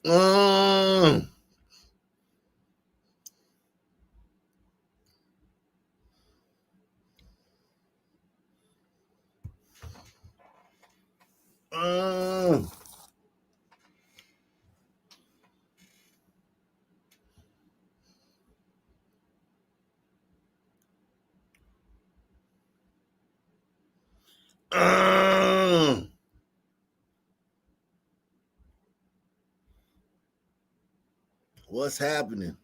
Mm. Mm. Mm. What's happening?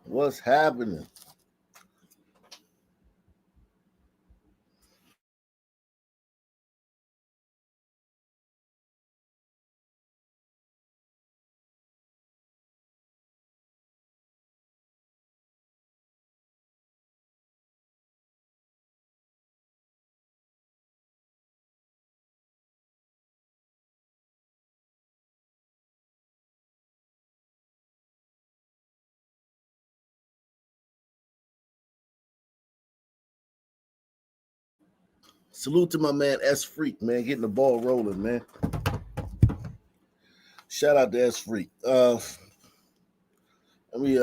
What's happening? Salute to my man S Freak, man, getting the ball rolling, man. Shout out to S Freak. Let me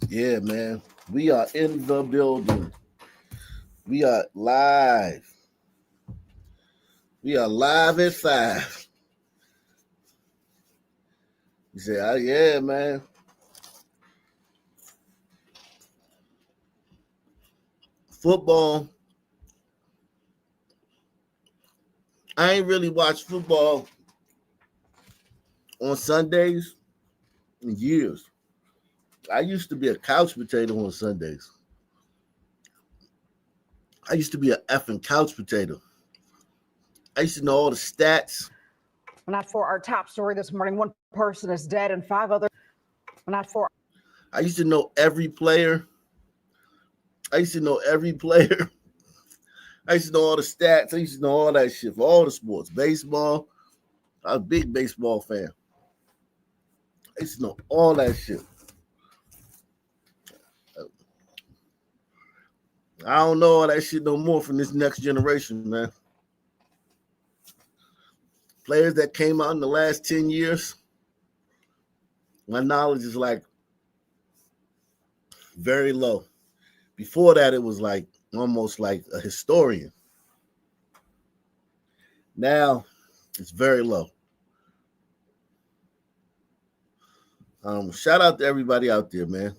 yeah, man. We are in the building. We are live. We are live at 5. You say, oh, yeah, man. Football. I ain't really watched football on Sundays in years. I used to be a couch potato on Sundays. I used to be an effing couch potato. I used to know all the stats. Not for our top story this morning. One person is dead and 5 others. Not for. I used to know every player. I used to know every player. I used to know all the stats. I used to know all that shit for all the sports. Baseball. I was a big baseball fan. I used to know all that shit. I don't know all that shit no more from this next generation, man. Players that came out in the last 10 years, my knowledge is like very low. Before that, it was like almost like a historian. Now, it's very low. Shout out to everybody out there, man.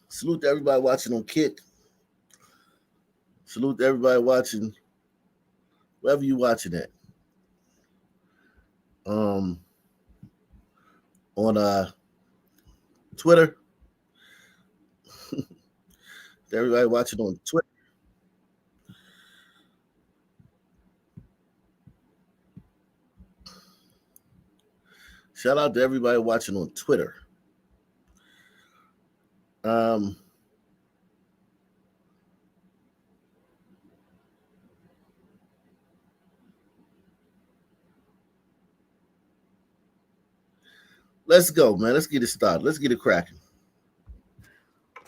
Salute to everybody watching on Kick. Salute to everybody watching wherever you watching at. On Twitter. Everybody watching on Twitter. Shout out to everybody watching on Twitter. Let's go, man. Let's get it started. Let's get it cracking.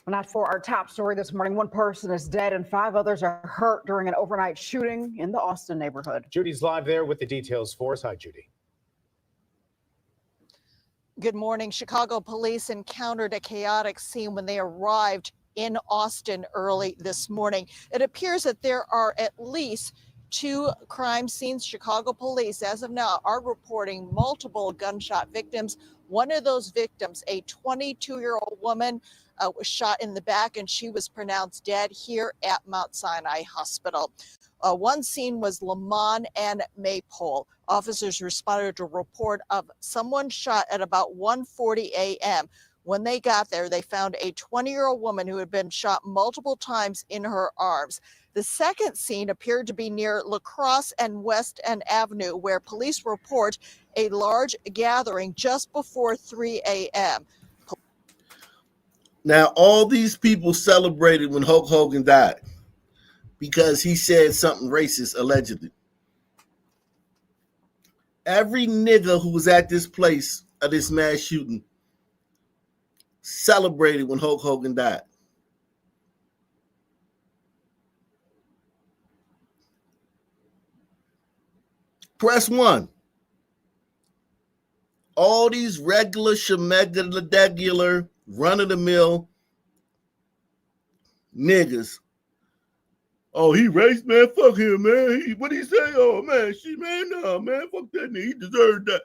Not for our top story this morning. One person is dead and 5 others are hurt during an overnight shooting in the Austin neighborhood. Judy's live there with the details for us. Hi, Judy. Good morning. Chicago police encountered a chaotic scene when they arrived in Austin early this morning. It appears that there are at least 2 crime scenes. Chicago police, as of now, are reporting multiple gunshot victims. One of those victims, a 22-year-old woman, was shot in the back, and she was pronounced dead here at Mount Sinai Hospital. One scene was Lamont and Maypole. Officers responded to a report of someone shot at about 1:40 a.m. When they got there, they found a 20-year-old woman who had been shot multiple times in her arms. The second scene appeared to be near La Crosse and West End Avenue, where police report a large gathering just before 3 a.m. Now, all these people celebrated when Hulk Hogan died because he said something racist, allegedly. Every nigga who was at this place of this mass shooting celebrated when Hulk Hogan died. Press 1. All these regular, shemegular, run-of-the-mill niggas. Oh, he racist, man. Fuck him, man. What he say? Oh, man, no, man. Fuck that nigga. He deserved that.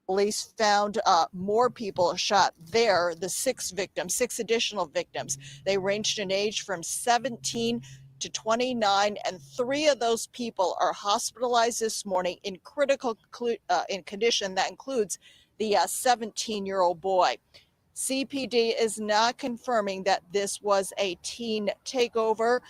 Police found more people shot there, the 6 additional victims. They ranged in age from 17 to 29, and 3 of those people are hospitalized this morning in critical in condition. That includes the 17-year-old boy. CPD is not confirming that this was a teen takeover,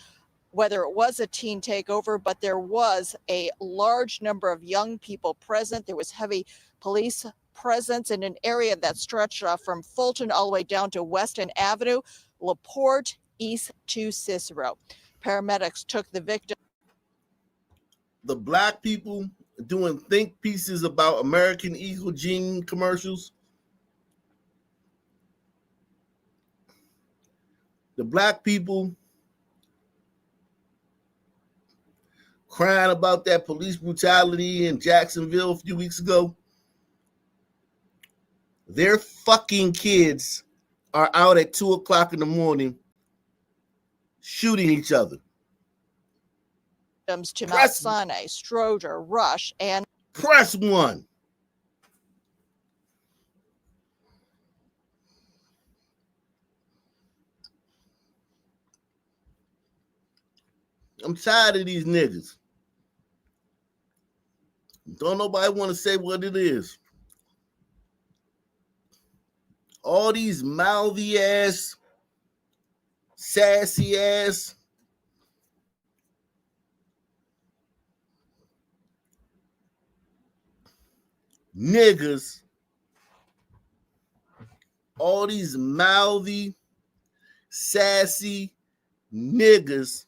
whether it was a teen takeover, but there was a large number of young people present. There was heavy police presence in an area that stretched from Fulton all the way down to Weston Avenue, LaPorte, east to Cicero. Paramedics took the victim. The black people doing think pieces about American Eagle Gene commercials. The black people crying about that police brutality in Jacksonville a few weeks ago. Their fucking kids are out at 2 o'clock in the morning shooting each other. To Mount Sinai, Stroger, Rush, and Press 1. I'm tired of these niggas. Don't nobody want to say what it is. All these mouthy ass, sassy ass niggas, all these mouthy, sassy niggas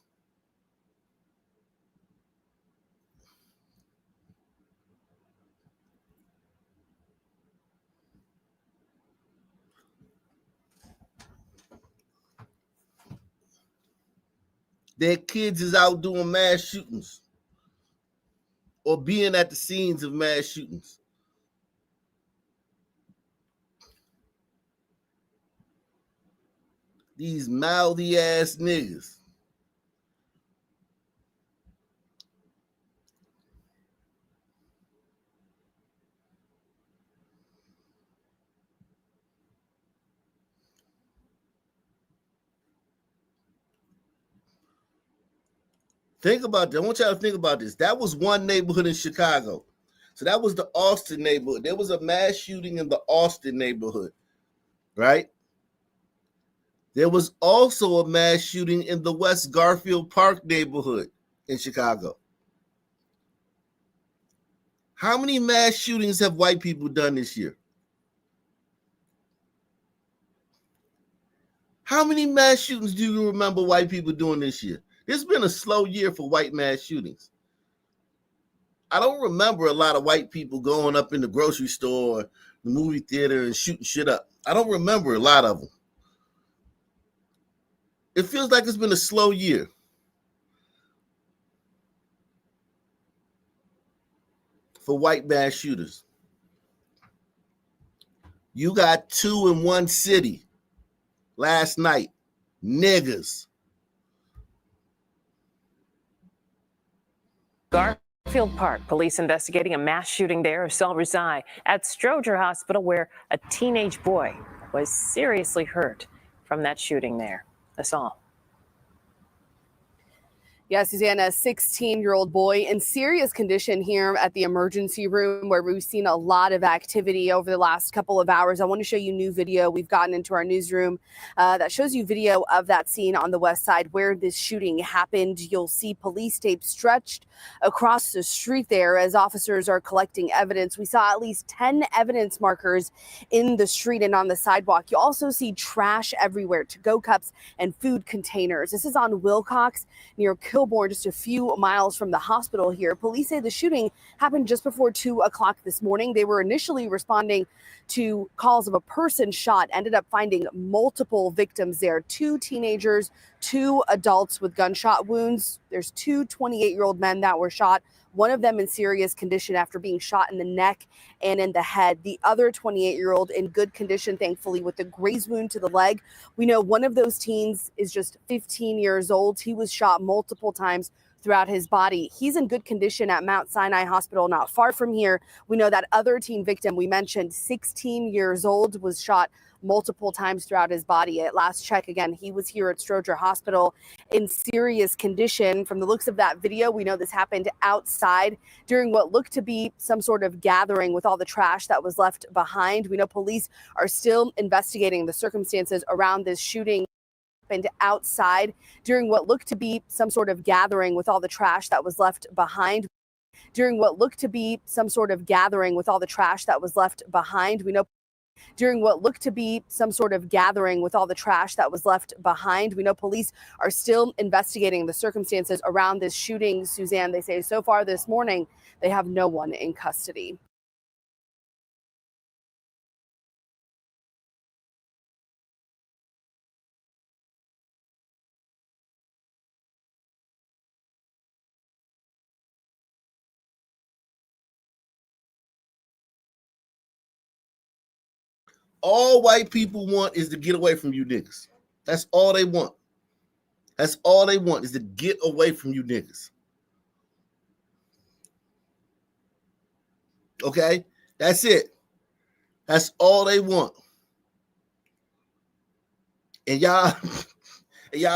their kids is out doing mass shootings or being at the scenes of mass shootings. These mouthy ass niggas. Think about that. I want y'all to think about this. That was one neighborhood in Chicago. So that was the Austin neighborhood. There was a mass shooting in the Austin neighborhood, right? There was also a mass shooting in the West Garfield Park neighborhood in Chicago. How many mass shootings have white people done this year? How many mass shootings do you remember white people doing this year? It's been a slow year for white mass shootings. I don't remember a lot of white people going up in the grocery store, or the movie theater, and shooting shit up. I don't remember a lot of them. It feels like it's been a slow year. For white mass shooters. You got 2 in one city last night. Niggas. Garfield Park, police investigating a mass shooting there of Salverzai at Stroger Hospital, where a teenage boy was seriously hurt from that shooting there. That's all. Yes, Susanna, a 16-year-old boy in serious condition here at the emergency room, where we've seen a lot of activity over the last couple of hours. I want to show you new video we've gotten into our newsroom that shows you video of that scene on the west side where this shooting happened. You'll see police tape stretched across the street there as officers are collecting evidence. We saw at least 10 evidence markers in the street and on the sidewalk. You also see trash everywhere, to-go cups and food containers. This is on Wilcox near Kilburn stillborn just a few miles from the hospital here. Police say the shooting happened just before 2 o'clock this morning. They were initially responding to calls of a person shot, ended up finding multiple victims there. 2 teenagers, 2 adults with gunshot wounds. There's 2 28-year-old men that were shot, one of them in serious condition after being shot in the neck and in the head. The other 28-year-old in good condition, thankfully, with a graze wound to the leg. We know one of those teens is just 15 years old. He was shot multiple times throughout his body. He's in good condition at Mount Sinai Hospital, not far from here. We know that other teen victim we mentioned, 16 years old, was shot multiple times throughout his body. At last check, again, he was here at Stroger Hospital in serious condition. From the looks of that video, we know this happened outside during what looked to be some sort of gathering with all the trash that was left behind. We know police are still investigating the circumstances around this shooting. Happened outside during what looked to be some sort of gathering with all the trash that was left behind. During what looked to be some sort of gathering with all the trash that was left behind. We know during what looked to be some sort of gathering with all the trash that was left behind. We know police are still investigating the circumstances around this shooting, Suzanne. They say so far this morning, they have no one in custody. All white people want is to get away from you niggas. That's all they want. That's all they want is to get away from you niggas. Okay? That's it. That's all they want. And y'all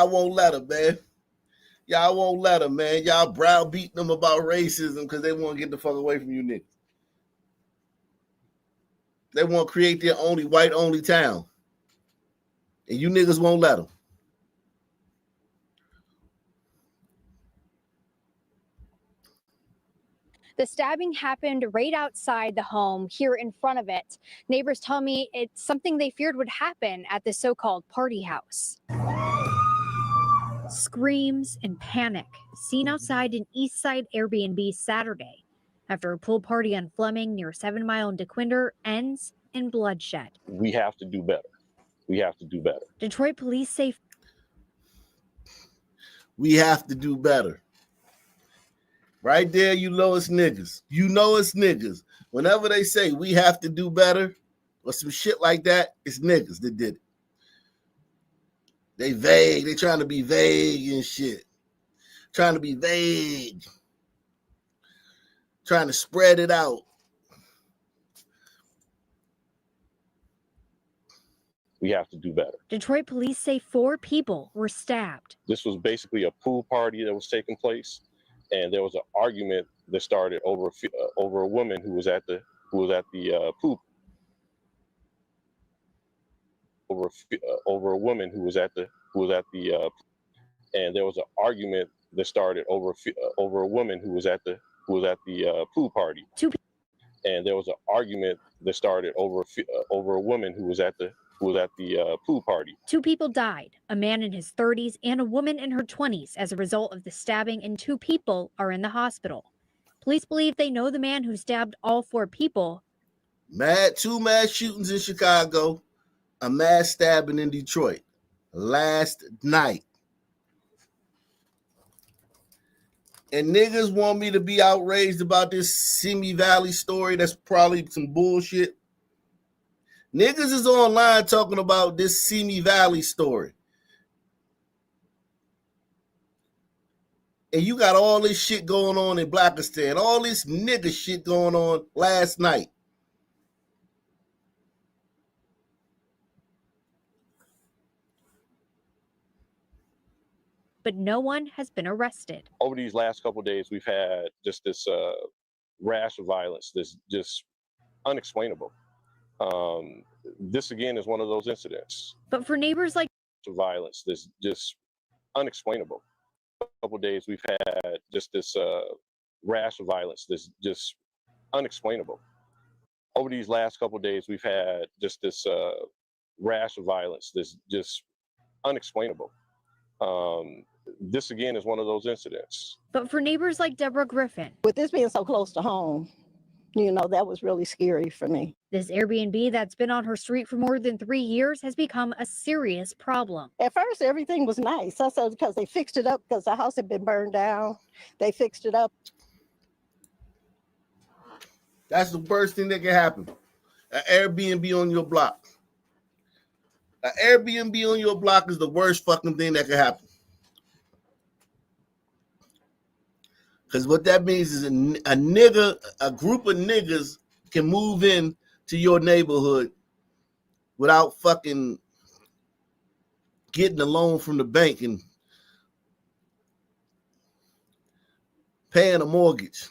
won't let them, man. Y'all won't let them, man. Y'all browbeating them about racism because they want to get the fuck away from you niggas. They want to create their only white-only town. And you niggas won't let them. The stabbing happened right outside the home, here in front of it. Neighbors tell me it's something they feared would happen at the so-called party house. Screams and panic seen outside an East Side Airbnb Saturday after a pool party on Fleming near 7 Mile and DeQuinder ends in bloodshed. We have to do better. We have to do better. Detroit police say we have to do better. Right there, you know it's niggas. You know it's niggas. Whenever they say we have to do better or some shit like that, it's niggas that did it. They vague. They trying to be vague and shit. Trying to be vague. Trying to spread it out. We have to do better. Detroit police say 4 people were stabbed. This was basically a pool party that was taking place, and there was an argument that started over a woman who was at the pool. Over a woman who was at the and there was an argument that started over a woman who was at the pool party. And there was an argument that started over a woman who was at the pool party. 2 people died, a man in his 30s and a woman in her 20s, as a result of the stabbing, and 2 people are in the hospital. Police believe they know the man who stabbed all 4 people. 2 mass shootings in Chicago, a mass stabbing in Detroit last night. And niggas want me to be outraged about this Simi Valley story. That's probably some bullshit. Niggas is online talking about this Simi Valley story. And you got all this shit going on in Blackistan, all this nigga shit going on last night. But no one has been arrested. Over these last couple of days, we've had just this rash of violence that's just unexplainable. This again is one of those incidents. But for neighbors like violence that's just unexplainable. A couple of days we've had just this rash of violence that's just unexplainable. Over these last couple of days we've had just this rash of violence that's just unexplainable. This again is one of those incidents. But for neighbors like Deborah Griffin, With this being so close to home, that was really scary for me. this Airbnb that's been on her street for more than 3 years has become a serious problem. At first, everything was nice. I said because they fixed it up because the house had been burned down. They fixed it up. That's the worst thing that can happen. An Airbnb on your block. An Airbnb on your block is the worst fucking thing that can happen. Because what that means is a group of niggas can move in to your neighborhood without fucking getting a loan from the bank and paying a mortgage.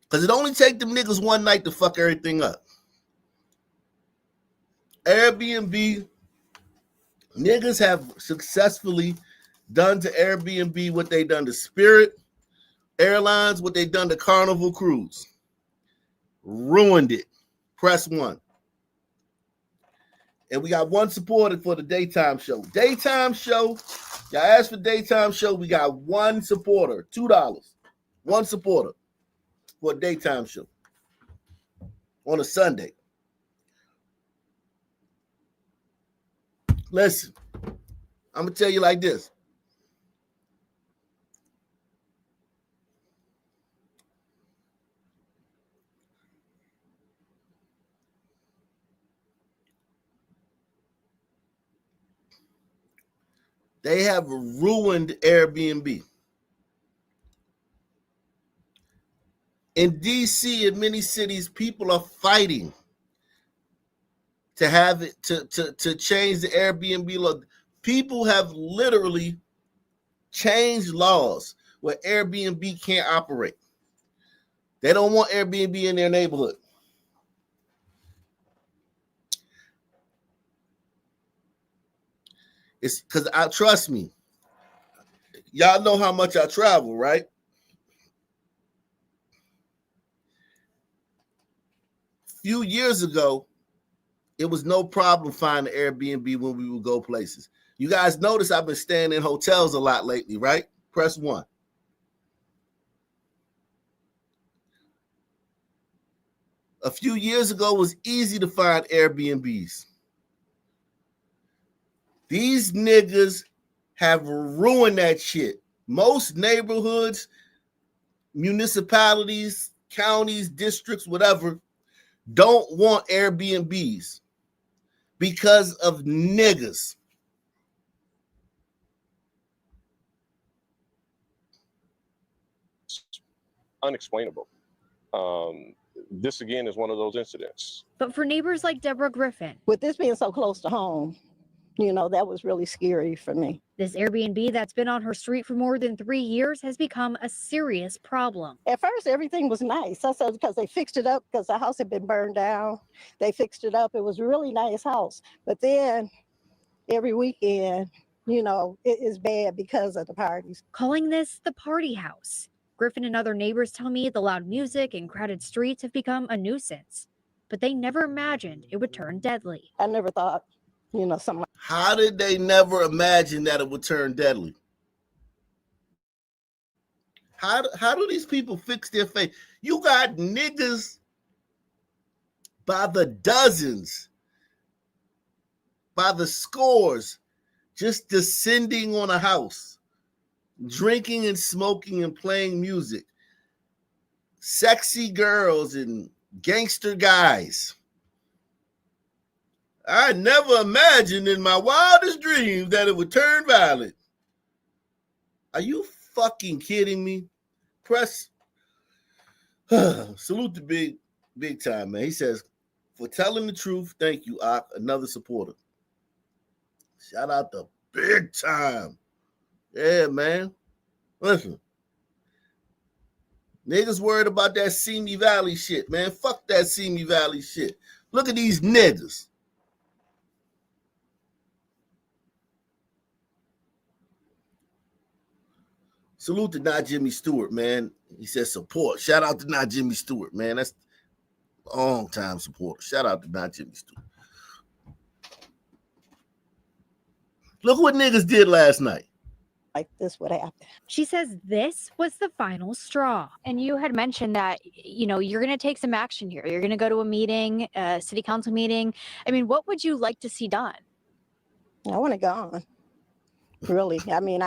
Because it only take them niggas one night to fuck everything up. Airbnb, niggas have successfully done to Airbnb what they done to Spirit Airlines, what they done to Carnival Cruise. Ruined it. Press 1. And we got one supporter for the daytime show. Daytime show. Y'all asked for daytime show. We got one supporter. $2. One supporter for a daytime show on a Sunday. Listen, I'm going to tell you like this. They have ruined Airbnb. In DC and many cities, people are fighting to have it to change the Airbnb law. People have literally changed laws where Airbnb can't operate. They don't want Airbnb in their neighborhood. It's because trust me, y'all know how much I travel, right? A few years ago, it was no problem finding Airbnb when we would go places. You guys notice I've been staying in hotels a lot lately, right? Press 1. A few years ago, it was easy to find Airbnbs. These niggas have ruined that shit. Most neighborhoods, municipalities, counties, districts, whatever, don't want Airbnbs because of niggas. Unexplainable. This again is one of those incidents. But for neighbors like Deborah Griffin, With this being so close to home, that was really scary for me. this Airbnb that's been on her street for more than 3 years has become a serious problem. At first, everything was nice. I said because they fixed it up because the house had been burned down. They fixed it up. It was a really nice house. But then every weekend, it is bad because of the parties. Calling this the party house. Griffin and other neighbors tell me the loud music and crowded streets have become a nuisance, but they never imagined it would turn deadly. I never thought, something. How did they never imagine that it would turn deadly? How do these people fix their fate? You got niggas by the dozens, by the scores, just descending on a house, drinking and smoking and playing music. Sexy girls and gangster guys. I never imagined in my wildest dreams that it would turn violent. Are you fucking kidding me? Press. Salute the big time, man. He says, for telling the truth, thank you, Ak, another supporter. Shout out to big time. Yeah, man. Listen. Niggas worried about that Simi Valley shit, man. Fuck that Simi Valley shit. Look at these niggas. Salute to Not Jimmy Stewart, man. He says support. Shout out to Not Jimmy Stewart, man. That's a long time supporter. Shout out to Not Jimmy Stewart. Look what niggas did last night. like this would happen. She says this was the final straw. And you had mentioned that, you're going to take some action here. You're going to go to a meeting, a city council meeting. I mean, what would you like to see done? I want it gone. Really. I mean,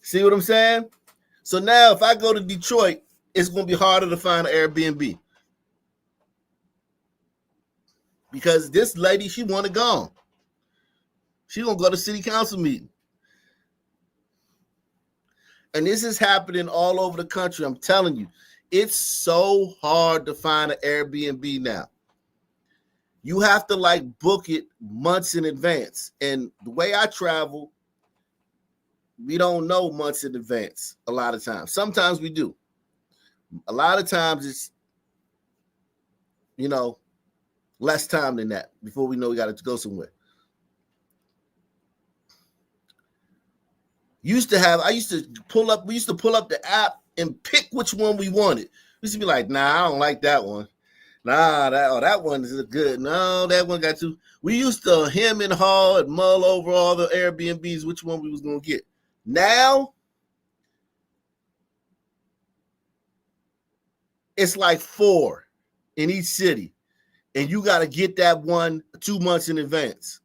See what I'm saying? So now if I go to Detroit, it's going to be harder to find an Airbnb. Because this lady, she want it gone. She going to go to city council meeting. And this is happening all over the country. I'm telling you, it's so hard to find an Airbnb now. You have to like book it months in advance. And the way I travel, we don't know months in advance a lot of times. Sometimes we do. A lot of times it's, less time than that before we know we got to go somewhere. We used to pull up the app and pick which one we wanted. We used to be like, nah, I don't like that one. Nah, that one is good. No, that one got too. We used to hem and haw and mull over all the Airbnbs, which one we was going to get. Now, it's like 4 in each city. And you got to get that one 2 months in advance.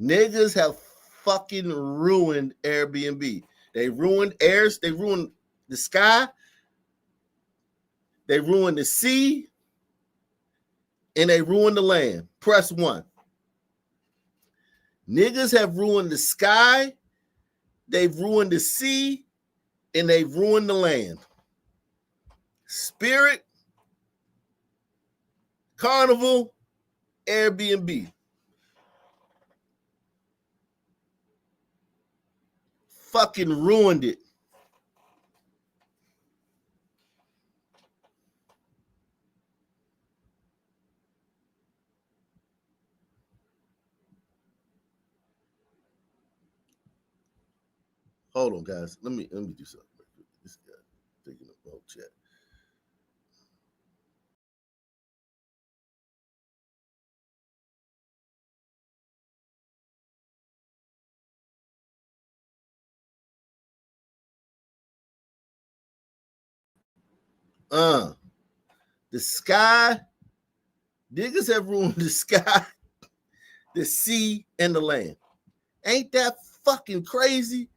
Niggas have fucking ruined Airbnb. They ruined airs. They ruined the sky. They ruined the sea. And they ruined the land. Press 1. Niggas have ruined the sky. They've ruined the sea. And they've ruined the land. Spirit, Carnival, Airbnb. Fucking ruined it. Hold on, guys. Let me do something. This guy taking a whole chat. The sky, niggas have ruined the sky, the sea, and the land. Ain't that fucking crazy?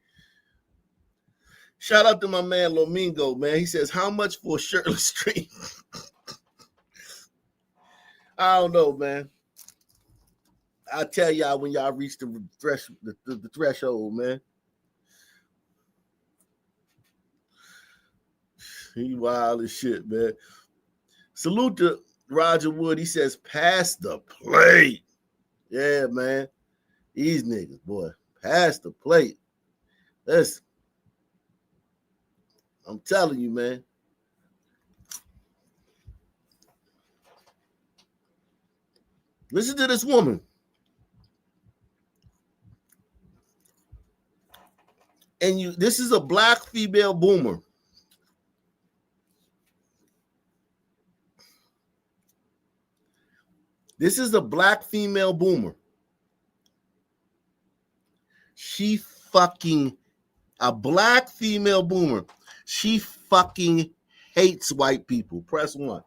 Shout out to my man Lomingo, man. He says, how much for a shirtless stream? I don't know, man. I'll tell y'all when y'all reach the threshold, man. He wild as shit, man. Salute to Roger Wood. He says, pass the plate. Yeah, man. These niggas, boy. Pass the plate. Listen. I'm telling you, man. Listen to this woman. And this is a black female boomer. This is a black female boomer. A black female boomer. She fucking hates white people. Press 1.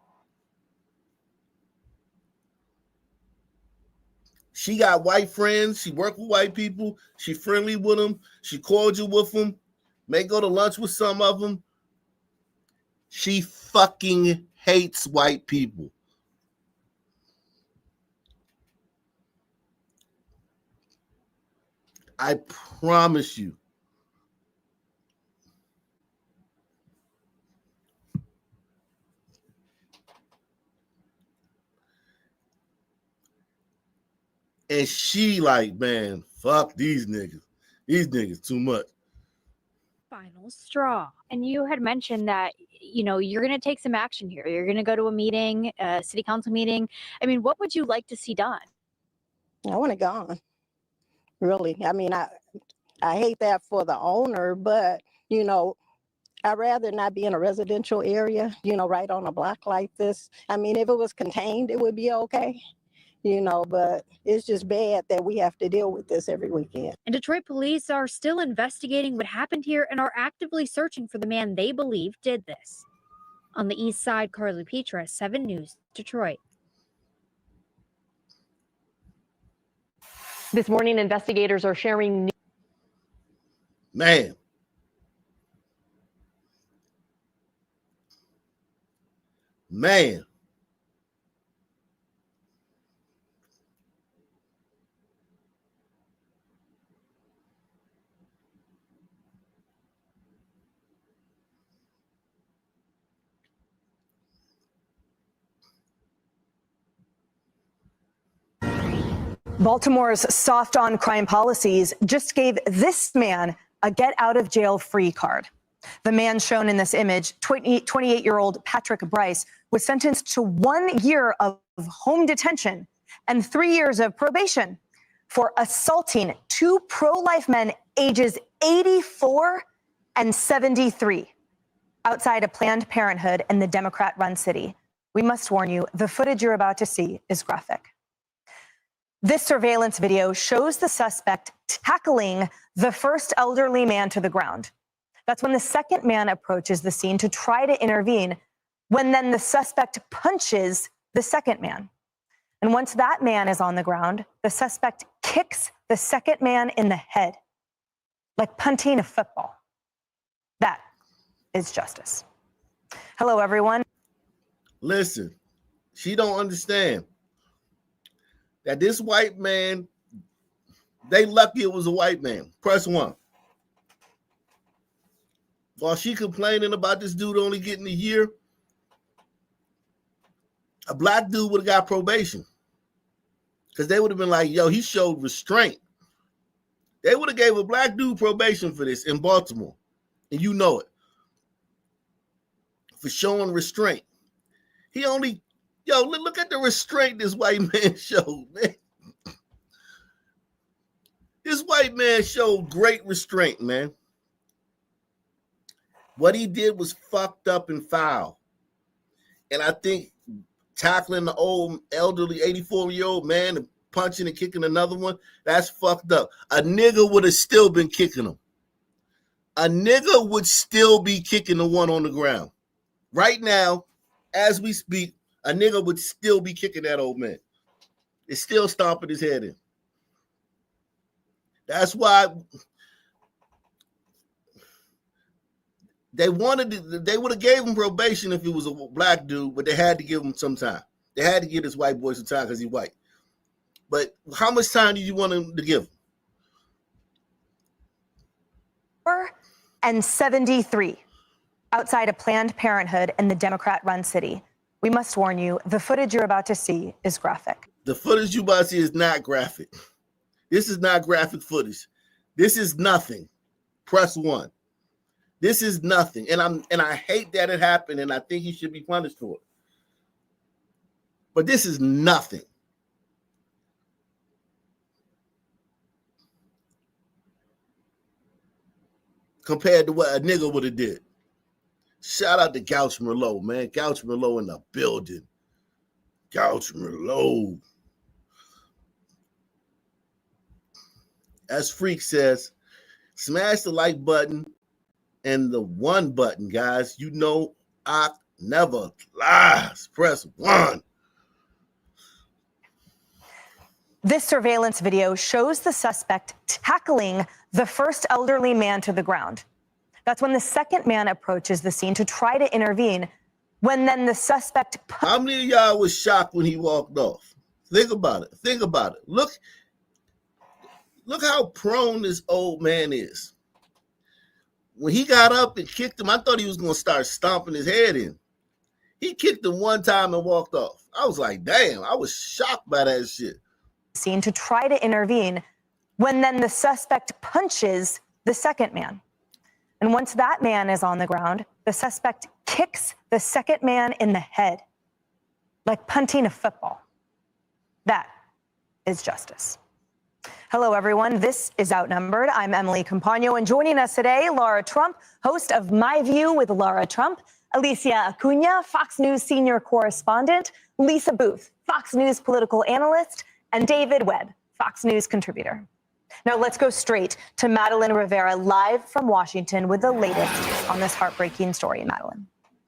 She got white friends. She work with white people. She friendly with them. She cordial with them. May go to lunch with some of them. She fucking hates white people. I promise you. And she like, man, fuck these niggas. These niggas too much. Final straw. And you had mentioned that, you're going to take some action here. You're going to go to a meeting, a city council meeting. I mean, what would you like to see done? I want it gone. Really. I mean, I hate that for the owner, but, I'd rather not be in a residential area, you know, right on a block like this. I mean, if it was contained, it would be okay, you know, but it's just bad that we have to deal with this every weekend. And Detroit police are still investigating what happened here and are actively searching for the man they believe did this. On the east side, Carly Petra, 7 News, Detroit. This morning, investigators are sharing new. Man. Man. Baltimore's soft on crime policies just gave this man a get out of jail free card. The man shown in this image, 28-year-old Patrick Bryce, was sentenced to 1 year of home detention and 3 years of probation for assaulting 2 pro-life men ages 84 and 73 outside a Planned Parenthood in the Democrat-run city. We must warn you, the footage you're about to see is graphic. This surveillance video shows the suspect tackling the first elderly man to the ground. That's when the second man approaches the scene to try to intervene, when then the suspect punches the second man. And once that man is on the ground, the suspect kicks the second man in the head, like punting a football. That is justice. Hello, everyone. Listen, she don't understand that this white man, they lucky it was a white man. Press 1. While she complaining about this dude only getting a year, a black dude would have got probation. Because they would have been like, yo, he showed restraint. They would have gave a black dude probation for this in Baltimore. And you know it. For showing restraint. He only, yo, look at the restraint this white man showed, man. This white man showed great restraint, man. What he did was fucked up and foul. And I think tackling the old elderly 84-year-old man and punching and kicking another one, that's fucked up. A nigga would have still been kicking him. A nigga would still be kicking the one on the ground. Right now, as we speak, a nigga would still be kicking that old man. It's still stomping his head in. That's why they would have gave him probation if he was a black dude, but they had to give him some time. They had to give this white boy some time because he's white. But how much time do you want him to give him? And 73 outside a Planned Parenthood in the Democrat-run city. We must warn you, the footage you're about to see is graphic. The footage you about to see is not graphic. This is not graphic footage. This is nothing. Press 1. This is nothing. And I hate that it happened, and I think he should be punished for it. But this is nothing. Compared to what a nigga would have did. Shout out to Gouch Merlot, man. Gouch Merlot in the building. Gouch Merlot. As Freak says, smash the like button and the 1 button, guys. You know I never lies. Press 1. This surveillance video shows the suspect tackling the first elderly man to the ground. That's when the second man approaches the scene to try to intervene, when then the suspect... How many of y'all was shocked when he walked off? Think about it. Think about it. Look how prone this old man is. When he got up and kicked him, I thought he was going to start stomping his head in. He kicked him 1 time and walked off. I was like, damn, I was shocked by that shit. Scene to try to intervene, when then the suspect punches the second man. And once that man is on the ground, the suspect kicks the second man in the head, like punting a football. That is justice. Hello, everyone. This is Outnumbered. I'm Emily Campagno, and joining us today, Laura Trump, host of My View with Laura Trump, Alicia Acuna, Fox News senior correspondent, Lisa Booth, Fox News political analyst, and David Webb, Fox News contributor. Now let's go straight to Madeline Rivera, live from Washington with the latest on this heartbreaking story. Madeline.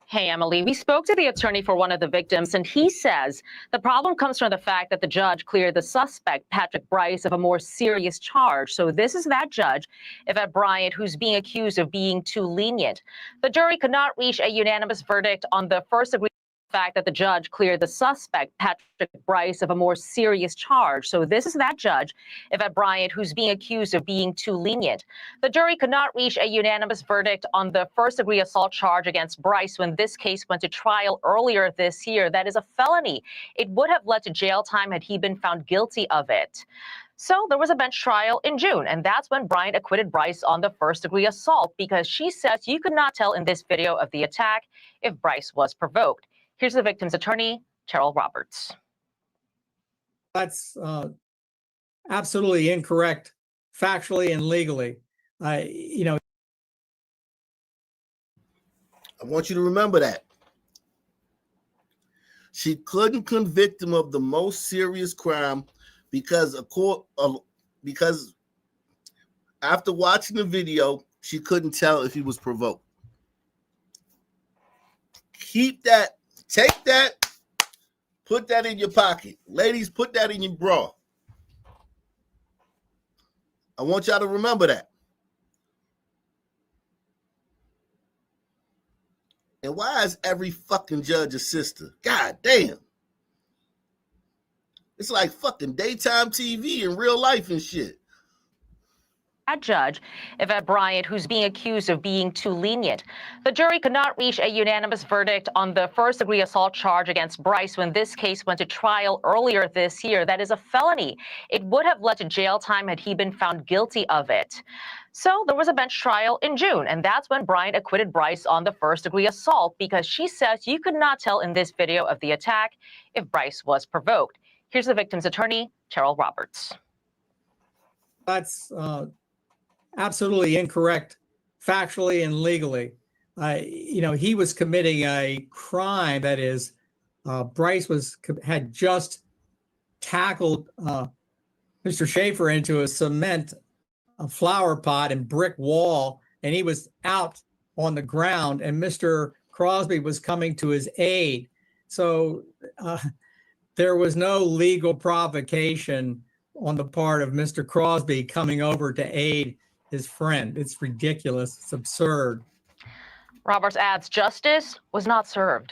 Hey, Emily, we spoke to the attorney for one of the victims, and he says the problem comes from the fact that the judge cleared the suspect, Patrick Bryce, of a more serious charge. So this is that judge, Yvette Bryant, who's being accused of being too lenient. The jury could not reach a unanimous verdict on the first degree fact that the judge cleared the suspect, Patrick Bryce, of a more serious charge. So this is that judge, Yvette Bryant, who's being accused of being too lenient. The jury could not reach a unanimous verdict on the first-degree assault charge against Bryce when this case went to trial earlier this year. That is a felony. It would have led to jail time had he been found guilty of it. So there was a bench trial in June, and that's when Bryant acquitted Bryce on the first-degree assault because she says you could not tell in this video of the attack if Bryce was provoked. Here's the victim's attorney, Terrell Roberts. That's absolutely incorrect, factually and legally. I want you to remember that. She couldn't convict him of the most serious crime because after watching the video, she couldn't tell if he was provoked. Keep that. Take that, put that in your pocket. Ladies, put that in your bra. I want y'all to remember that. And why is every fucking judge a sister? God damn. It's like fucking daytime TV in real life and shit. That judge, Yvette Bryant, who's being accused of being too lenient. The jury could not reach a unanimous verdict on the first-degree assault charge against Bryce when this case went to trial earlier this year. That is a felony. It would have led to jail time had he been found guilty of it. So there was a bench trial in June, and that's when Bryant acquitted Bryce on the first-degree assault because she says you could not tell in this video of the attack if Bryce was provoked. Here's the victim's attorney, Terrell Roberts. That's absolutely incorrect, factually and legally. He was committing a crime. That is, Bryce had just tackled Mr. Schaefer into a flower pot and brick wall, and he was out on the ground, and Mr. Crosby was coming to his aid. So there was no legal provocation on the part of Mr. Crosby coming over to aid his friend. It's ridiculous. It's absurd. Roberts adds justice was not served.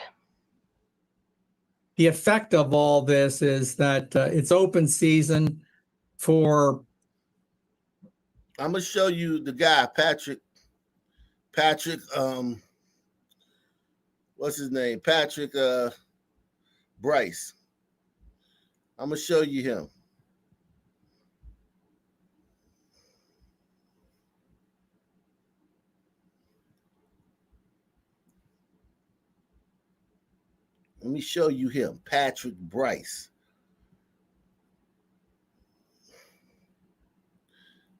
The effect of all this is that it's open season for. I'm gonna show you the guy, Patrick. What's his name? Patrick Bryce. I'm gonna show you him. Let me show you him, Patrick Bryce.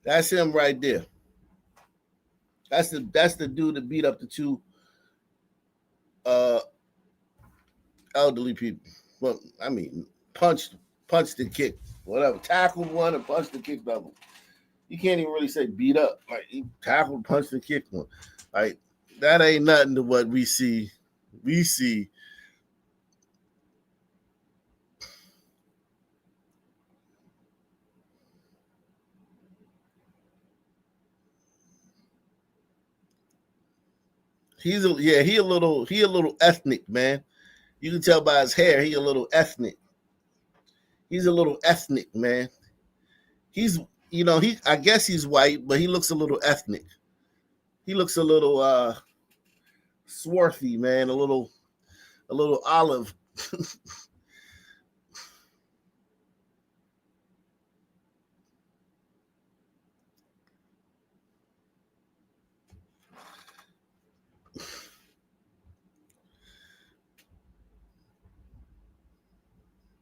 That's him right there. That's the dude that beat up the two elderly people. Well, I mean, punched and kicked, whatever. Tackled one and punched and kicked the other. You can't even really say beat up. Like he tackled, punched, and kicked one. Like that ain't nothing to what we see. We see. He a little ethnic, man. You can tell by his hair, he a little ethnic. He's a little ethnic, man. I guess he's white, but he looks a little ethnic. He looks a little swarthy, man, a little olive.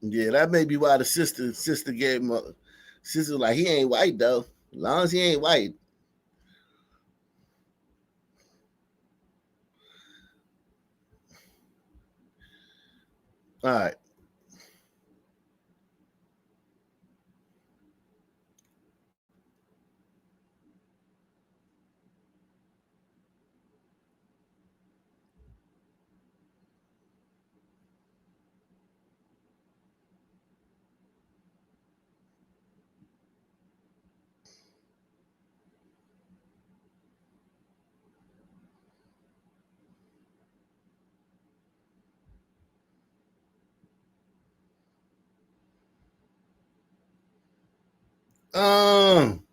Yeah, that may be why the sister gave him Sister like, he ain't white though. As long as he ain't white. All right. Um,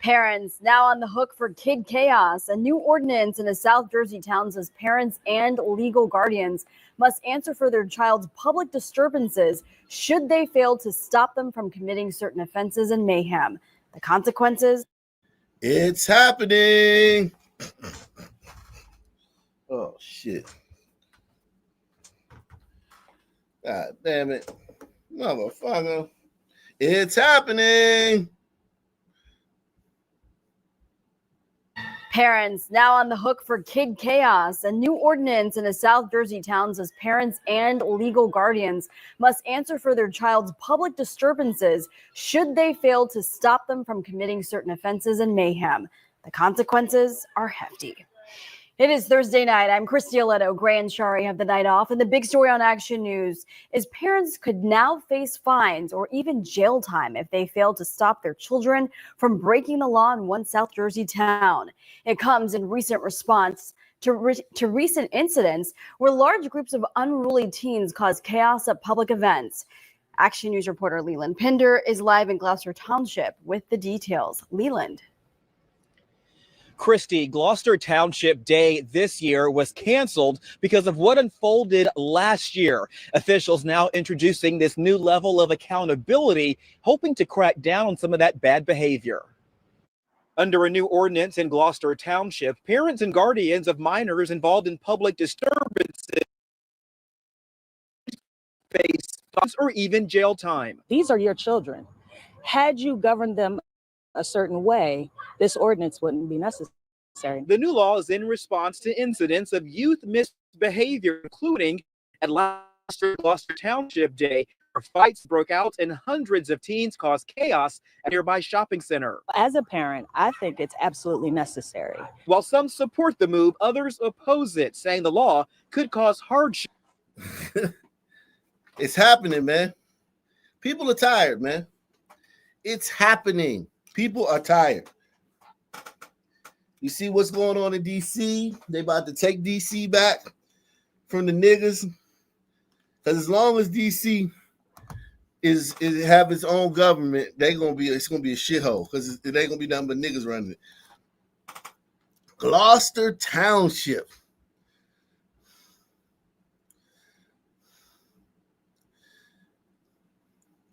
Parents now on the hook for kid chaos. A new ordinance in a South Jersey town says parents and legal guardians must answer for their child's public disturbances should they fail to stop them from committing certain offenses and mayhem. The consequences? It's happening. Oh, shit. God damn it. Motherfucker. It's happening. Parents now on the hook for kid chaos. A new ordinance in a South Jersey town says parents and legal guardians must answer for their child's public disturbances should they fail to stop them from committing certain offenses and mayhem. The consequences are hefty. It is Thursday night. I'm Christy Aletto. Gray and Shari have the night off. And the big story on Action News is parents could now face fines or even jail time if they fail to stop their children from breaking the law in one South Jersey town. It comes in recent response to recent incidents where large groups of unruly teens cause chaos at public events. Action News reporter Leland Pinder is live in Gloucester Township with the details. Leland. Christy, Gloucester Township Day this year was canceled because of what unfolded last year. Officials now introducing this new level of accountability, hoping to crack down on some of that bad behavior. Under a new ordinance in Gloucester Township, parents and guardians of minors involved in public disturbances face fines or even jail time. These are your children. Had you governed them a certain way, this ordinance wouldn't be necessary. The new law is in response to incidents of youth misbehavior, including at last Gloucester Township Day, where fights broke out and hundreds of teens caused chaos at a nearby shopping center. As a parent, I think it's absolutely necessary. While some support the move, others oppose it, saying the law could cause hardship. It's happening, man. People are tired, man. It's happening. People are tired. You see what's going on in D.C.? They about to take D.C. back from the niggas. Because as long as D.C. is have its own government, it's gonna be a shithole. Because it ain't gonna be nothing but niggas running it. Gloucester Township.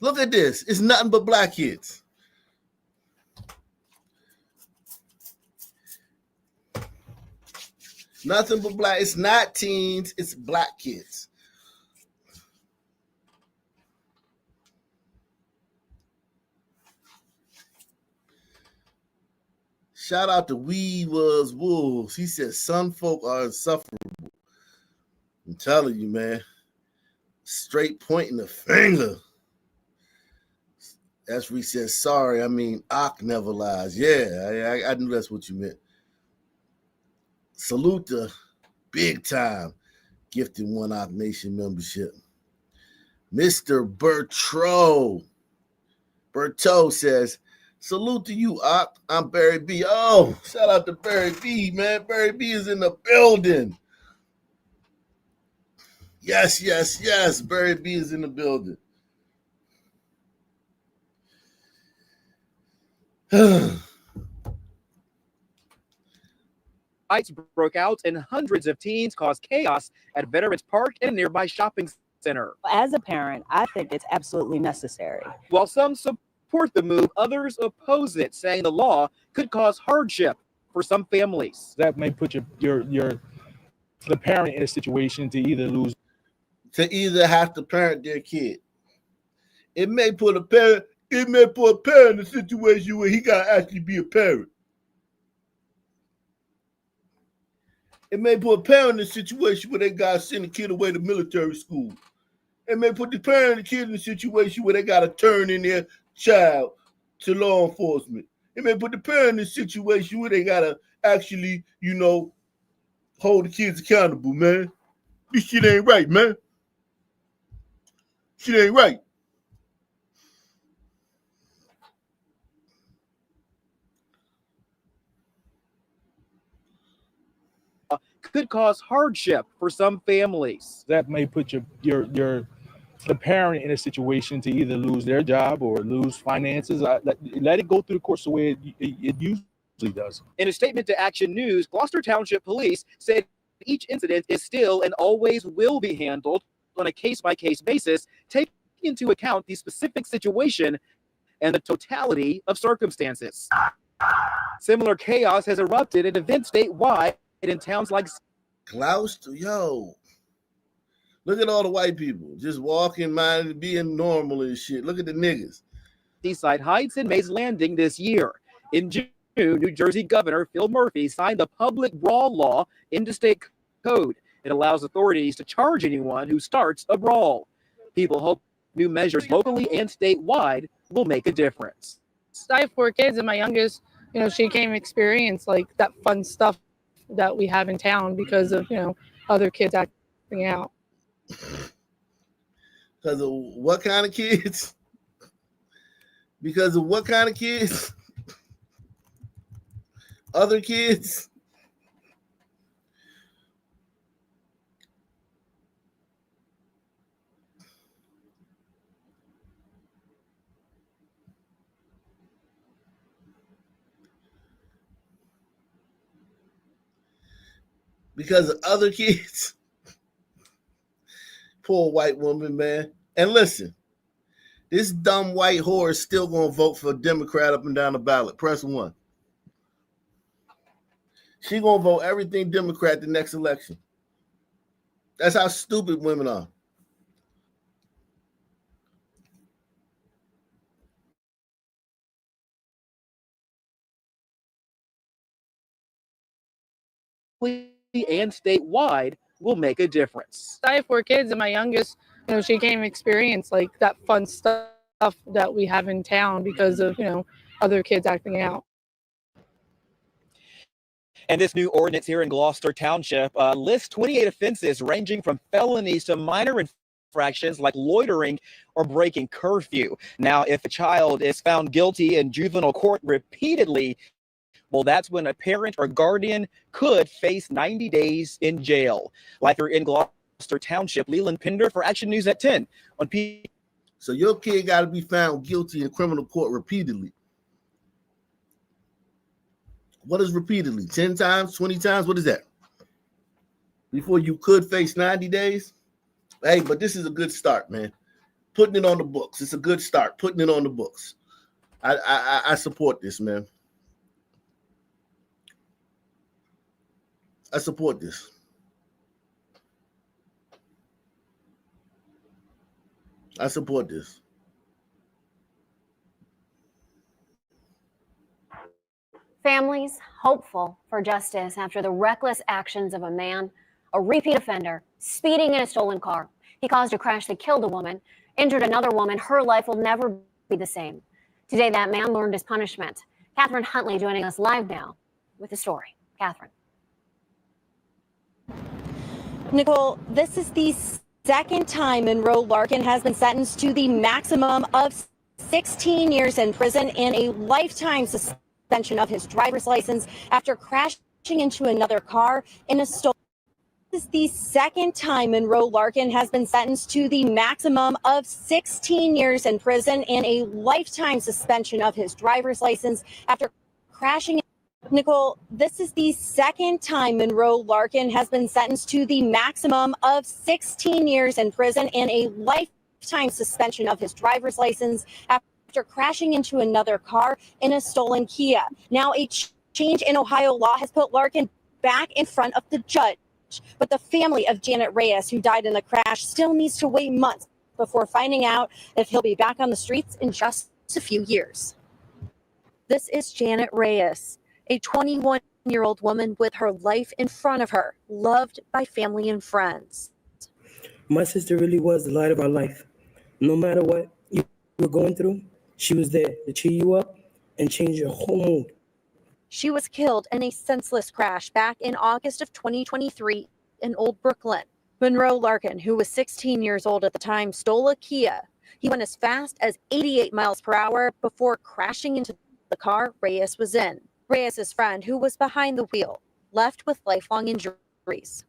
Look at this. It's nothing but black kids. Nothing but black. It's not teens. It's black kids. Shout out to We Was Wolves. He said some folk are insufferable. I'm telling you, man. Straight pointing the finger. That's where he says, sorry, I mean, Ak never lies. Yeah, I knew that's what you meant. Salute the big time gifting One Ak Nation membership. Mr. Berto says, salute to you, Ak. I'm Barry B. Oh, shout out to Barry B, man. Barry B is in the building. Yes. Barry B is in the building. Fights broke out and hundreds of teens caused chaos at Veterans Park and a nearby shopping Center. As a parent, I think it's absolutely necessary. While some support the move, others oppose it, saying the law could cause hardship for some families. That may put the parent in a situation to either have to parent their kid. It may put a parent in a situation where he gotta actually be a parent. It may put a parent in a situation where they gotta send a kid away to military school. It may put the parent and the kid in a situation where they gotta turn in their child to law enforcement. It may put the parent in a situation where they gotta actually, hold the kids accountable, man. This shit ain't right, man. Shit ain't right. Could cause hardship for some families. That may put the parent in a situation to either lose their job or lose finances. Let it go through the course the way it usually does. In a statement to Action News, Gloucester Township Police said each incident is still and always will be handled on a case-by-case basis, taking into account the specific situation and the totality of circumstances. Similar chaos has erupted at events statewide in towns like Gloucester, yo. Look at all the white people just walking, minding, being normal and shit. Look at the niggas. Seaside Heights and Mays Landing this year. In June, New Jersey Governor Phil Murphy signed the public brawl law into state code. It allows authorities to charge anyone who starts a brawl. People hope new measures locally and statewide will make a difference. I have 4 kids, and my youngest, she came experience like that fun stuff that we have in town because of, other kids acting out. Because of what kind of kids? Because of what kind of kids? Other kids? Because of other kids? Poor white woman, man. And listen, this dumb white whore is still going to vote for a Democrat up and down the ballot. Press 1. She going to vote everything Democrat the next election. That's how stupid women are. And statewide will make a difference. I have 4 kids, and my youngest, she came experience like that fun stuff that we have in town because of, other kids acting out. And this new ordinance here in Gloucester Township lists 28 offenses ranging from felonies to minor infractions like loitering or breaking curfew. Now, if a child is found guilty in juvenile court repeatedly, well, that's when a parent or guardian could face 90 days in jail. Like we're in Gloucester Township, Leland Pinder for Action News at 10 on P. So your kid got to be found guilty in criminal court repeatedly. What is repeatedly? 10 times, 20 times? What is that? Before you could face 90 days? Hey, but this is a good start, man. Putting it on the books. It's a good start. Putting it on the books. I support this, man. I support this. I support this. Families hopeful for justice after the reckless actions of a man, a repeat offender, speeding in a stolen car. He caused a crash that killed a woman, injured another woman. Her life will never be the same. Today, that man learned his punishment. Catherine Huntley joining us live now with the story. Catherine. Nicole, this is the second time Monroe Larkin has been sentenced to the maximum of 16 years in prison and a lifetime suspension of his driver's license after crashing into another car in a stolen. This is the second time Monroe Larkin has been sentenced to the maximum of 16 years in prison and a lifetime suspension of his driver's license after crashing Nicole, this is the second time Monroe Larkin has been sentenced to the maximum of 16 years in prison and a lifetime suspension of his driver's license after crashing into another car in a stolen Kia. Now, a change in Ohio law has put Larkin back in front of the judge, but the family of Janet Reyes, who died in the crash, still needs to wait months before finding out if he'll be back on the streets in just a few years. This is Janet Reyes, a 21-year-old woman with her life in front of her, loved by family and friends. My sister really was the light of our life. No matter what you were going through, she was there to cheer you up and change your whole mood. She was killed in a senseless crash back in August of 2023 in Old Brooklyn. Monroe Larkin, who was 16 years old at the time, stole a Kia. He went as fast as 88 miles per hour before crashing into the car Reyes was in. Reyes' friend, who was behind the wheel, left with lifelong injuries.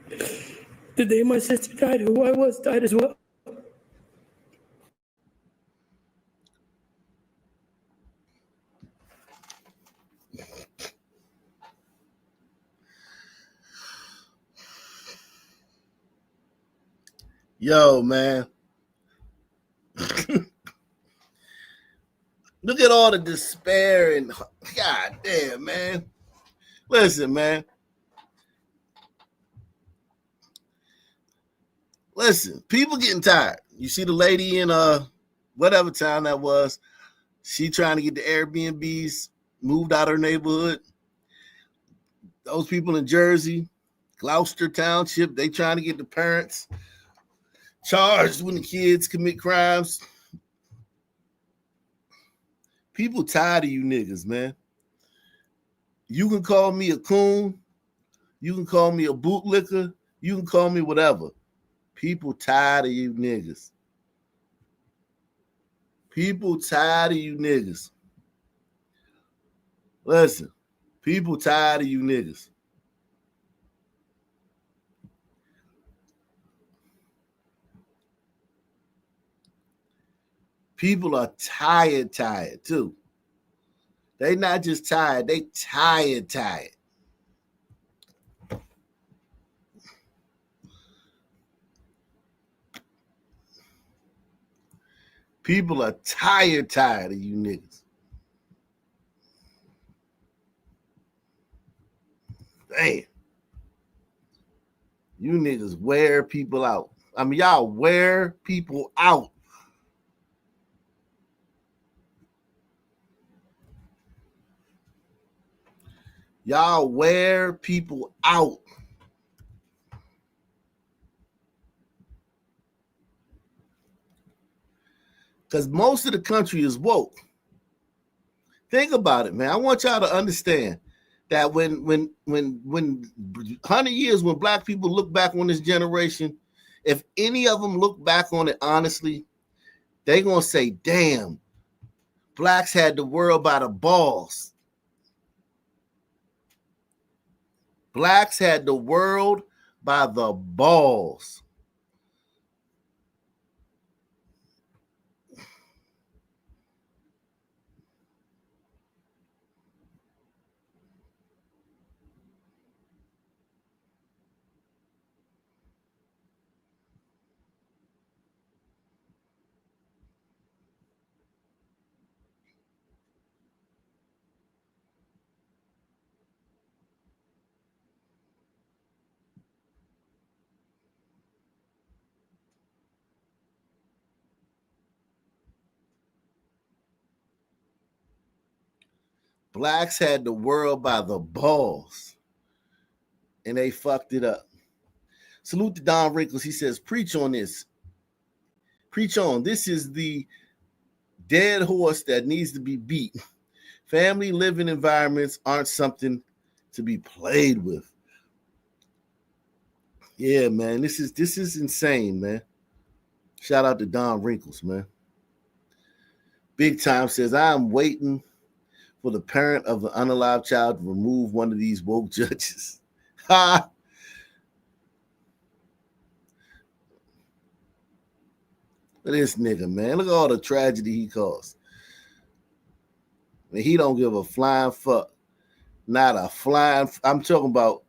The day my sister died, who I was died as well. Yo, man. Look at all the despair and God damn, man. Listen, man. Listen, people getting tired. You see the lady in whatever town that was, she trying to get the Airbnbs moved out of her neighborhood. Those people in Jersey, Gloucester Township, they trying to get the parents charged when the kids commit crimes. People tired of you niggas, man. You can call me a coon. You can call me a bootlicker. You can call me whatever. People tired of you niggas. People tired of you niggas. Listen, people tired of you niggas. People are tired too. They not just tired, they tired. People are tired of you niggas. Damn. You niggas wear people out. I mean, y'all wear people out. Y'all wear people out. Because most of the country is woke. Think about it, man. I want y'all to understand that when 100 years, when black people look back on this generation, if any of them look back on it honestly, they're going to say, damn, blacks had the world by the balls. Blacks had the world by the balls. Blacks had the world by the balls, and they fucked it up. Salute to Don Wrinkles. He says, preach on this. Preach on. This is the dead horse that needs to be beat. Family living environments aren't something to be played with. Yeah, man, this is insane, man. Shout out to Don Wrinkles, man. Big Time says, I'm waiting for the parent of the unalive child to remove one of these woke judges. Ha! Look at this nigga, man. Look at all the tragedy he caused. And he don't give a flying fuck. Not a flying, I'm talking about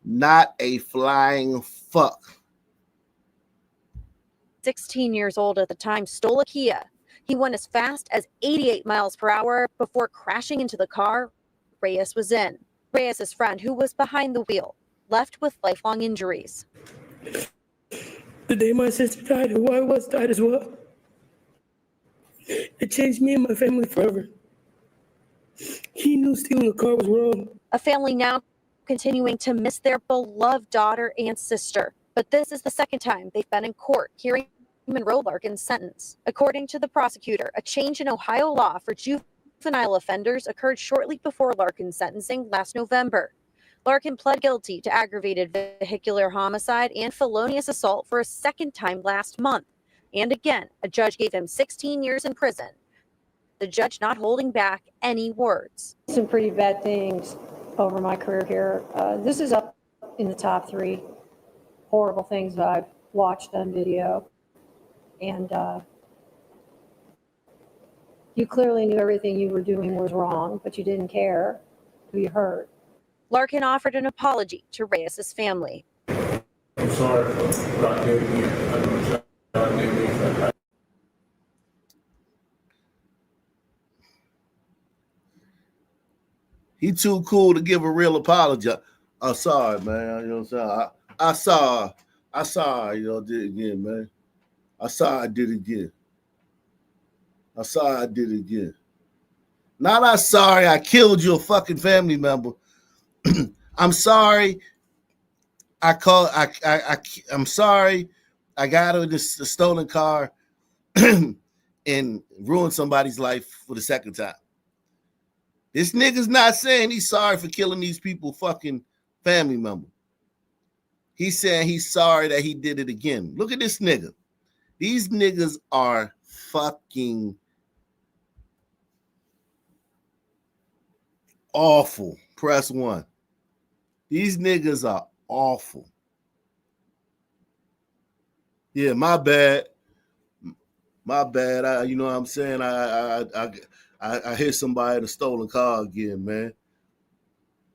not a flying fuck. 16 years old at the time, stole a Kia. He went as fast as 88 miles per hour before crashing into the car Reyes was in. Reyes's friend, who was behind the wheel, left with lifelong injuries. The day my sister died, who I was, died as well. It changed me and my family forever. He knew stealing a car was wrong. A family now continuing to miss their beloved daughter and sister. But this is the second time they've been in court hearing Monroe Larkin's sentence. According to the prosecutor, a change in Ohio law for juvenile offenders occurred shortly before Larkin's sentencing last November. Larkin pled guilty to aggravated vehicular homicide and felonious assault for a second time last month. And again, a judge gave him 16 years in prison. The judge not holding back any words. Some pretty bad things over my career here. This is up in the top 3 horrible things that I've watched on video. And you clearly knew everything you were doing was wrong, but you didn't care who you hurt. Larkin offered an apology to Reyes's family. I'm sorry for what I did again. He too cool to give a real apology. I'm sorry, man. You know what I'm saying? I sorry, you know, did it again, man. I did it again. I did it again. Not I'm sorry I killed your fucking family member. I'm sorry. I'm sorry I got her in a stolen car and ruined somebody's life for the second time. This nigga's not saying he's sorry for killing these people fucking family member. He's saying he's sorry that he did it again. Look at this nigga. These niggas are fucking awful. Press 1. These niggas are awful. Yeah, my bad. My bad. You know what I'm saying? I hit somebody in a stolen car again, man.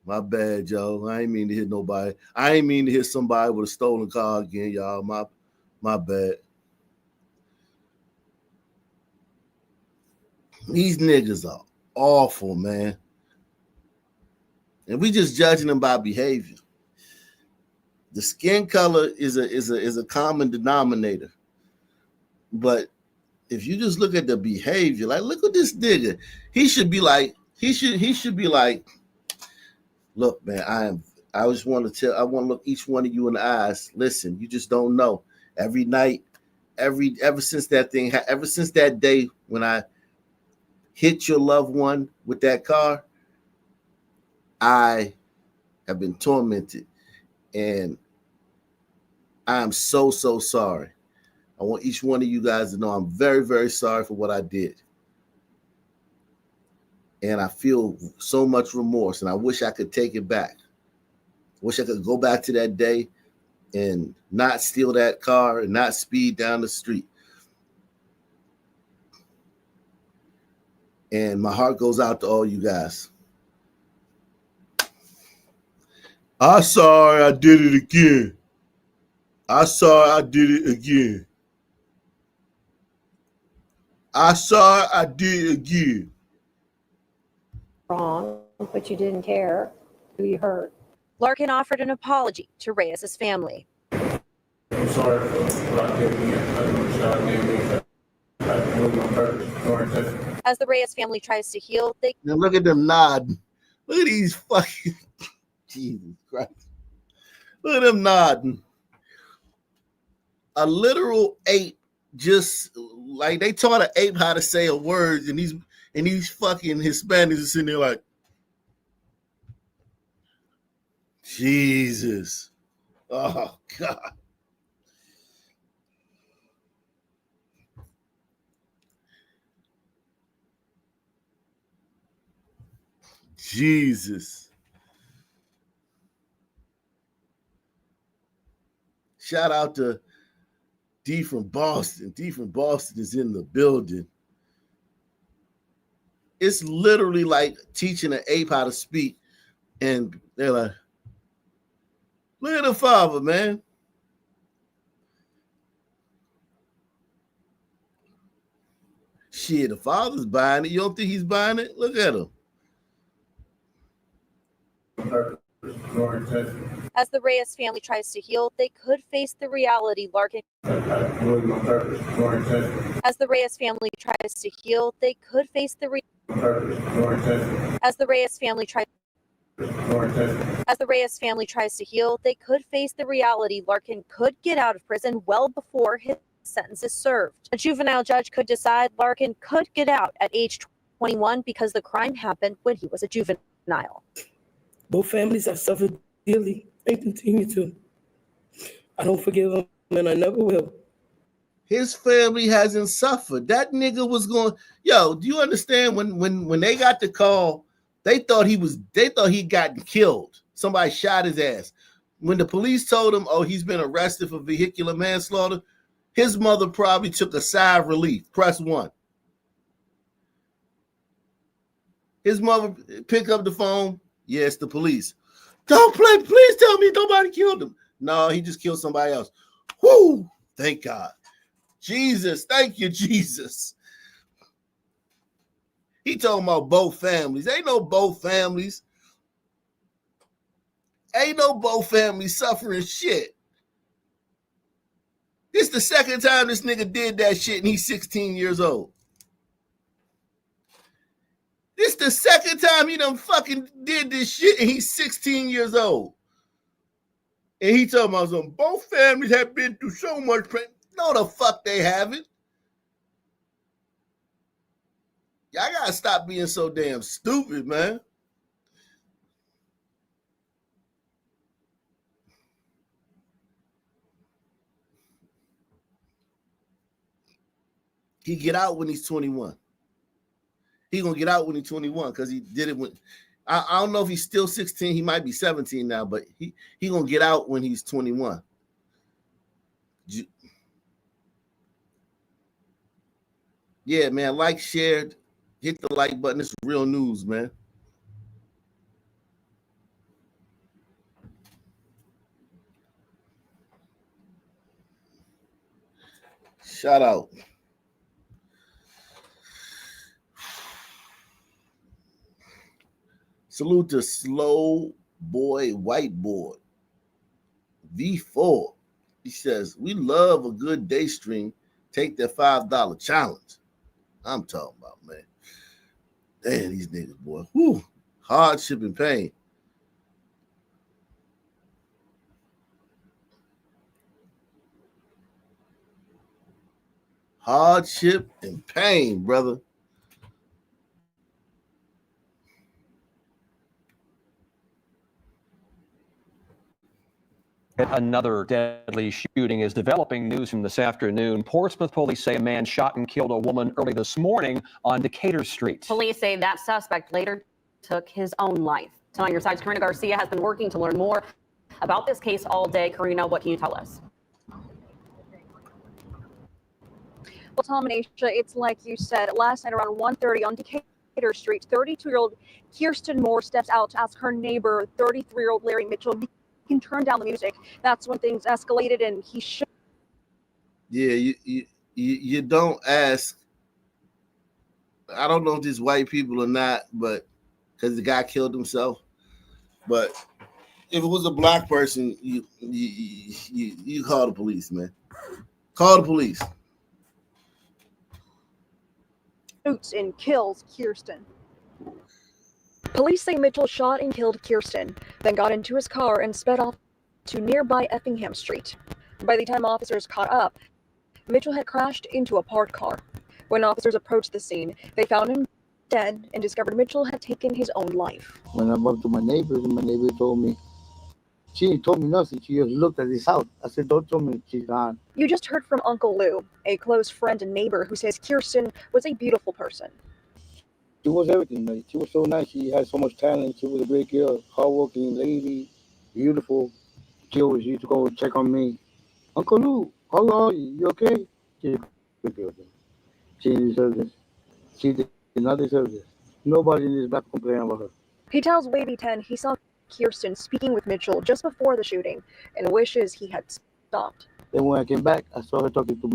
My bad, y'all. I ain't mean to hit nobody. I ain't mean to hit somebody with a stolen car again, y'all. My bad. These niggas are awful, man. And we just judging them by behavior. The skin color is a common denominator. But if you just look at the behavior, like look at this nigga. He should be like, look, man, I just want to look each one of you in the eyes. Listen, you just don't know. Every night, ever since that day when I hit your loved one with that car, I have been tormented. And I'm so sorry. I want each one of you guys to know I'm very, very sorry for what I did. And I feel so much remorse, and I wish I could take it back. Wish I could go back to that day and not steal that car and not speed down the street. And my heart goes out to all you guys. I'm sorry I did it again. I'm sorry I did it again. I'm sorry I did it again. Wrong, but you didn't care who you hurt. Larkin offered an apology to Reyes's family. I'm sorry for what I did again. As the Reyes family tries to heal, they now look at them nodding. Look at these fucking Jesus Christ. Look at them nodding. A literal ape, just like they taught an ape how to say a word, and these fucking Hispanics are sitting there like, Jesus. Oh God. Jesus. Shout out to D from Boston. D from Boston is in the building. It's literally like teaching an ape how to speak And they're like, look at the father, man. Shit, the father's buying it. You don't think he's buying it? Look at him. As the Reyes family tries to heal, they could face the reality Larkin. As the Reyes family tries to heal, they could face the As the Reyes family tries to heal, they could face the reality Larkin could get out of prison well before his sentence is served. A juvenile judge could decide Larkin could get out at age 21 because the crime happened when he was a juvenile. Both families have suffered dearly and continue to. I don't forgive them, and I never will. His family hasn't suffered. That nigga was going, yo, do you understand when they got the call, they thought he'd gotten killed. Somebody shot his ass. When the police told him, oh, he's been arrested for vehicular manslaughter, his mother probably took a sigh of relief. Press 1. His mother picked up the phone. Yeah, it's the police. Don't play. Please tell me nobody killed him. No, he just killed somebody else. Whoo! Thank God. Jesus. Thank you, Jesus. He talking about both families. Ain't no both families. Ain't no both families suffering shit. This the second time this nigga did that shit and he's 16 years old. This the second time he done fucking did this shit and he's 16 years old. And he talking about something. Both families have been through so much pain. No, the fuck they haven't. Y'all gotta stop being so damn stupid, man. He get out when he's 21. He gonna get out when he's 21 because he did it when I don't know if he's still 16. He might be 17 now, but he gonna get out when he's 21. Yeah, man. Like, shared, hit the like button. It's real news, man. Shout out. Salute to Slow Boy Whiteboard V4. He says, we love a good day stream. Take that $5 challenge. I'm talking about, man. Damn, these niggas, boy. Whew. Hardship and pain. Hardship and pain, brother. Another deadly shooting is developing news from this afternoon. Portsmouth police say a man shot and killed a woman early this morning on Decatur Street. Police say that suspect later took his own life. Tonight, your side's Karina Garcia has been working to learn more about this case all day. Karina, what can you tell us? Well, Tom and Aisha, it's like you said, last night around 1:30 on Decatur Street, 32-year-old Kirsten Moore steps out to ask her neighbor, 33-year-old Larry Mitchell, can turn down the music. That's when things escalated and he should. Yeah, you don't ask. I don't know if these white people or not, but because the guy killed himself. But if it was a black person, you call the police, man. Call the police. Shoots and kills Kirsten. Police say Mitchell shot and killed Kirsten, then got into his car and sped off to nearby Effingham Street. By the time officers caught up, Mitchell had crashed into a parked car. When officers approached the scene, they found him dead and discovered Mitchell had taken his own life. When I went to my neighbor, and my neighbor told me, she ain't told me nothing. She just looked at his house. I said, don't tell me she's gone. You just heard from Uncle Lou, a close friend and neighbor who says Kirsten was a beautiful person. She was everything. Like, she was so nice. She had so much talent. She was a great girl, hardworking lady, beautiful. She always used to go check on me. Uncle Lou, how are you? You okay? She's a good girl. She didn't deserve this. She did not deserve this. Nobody in this back complain about her. He tells Wavy 10 he saw Kirsten speaking with Mitchell just before the shooting and wishes he had stopped. Then when I came back, I saw her talking to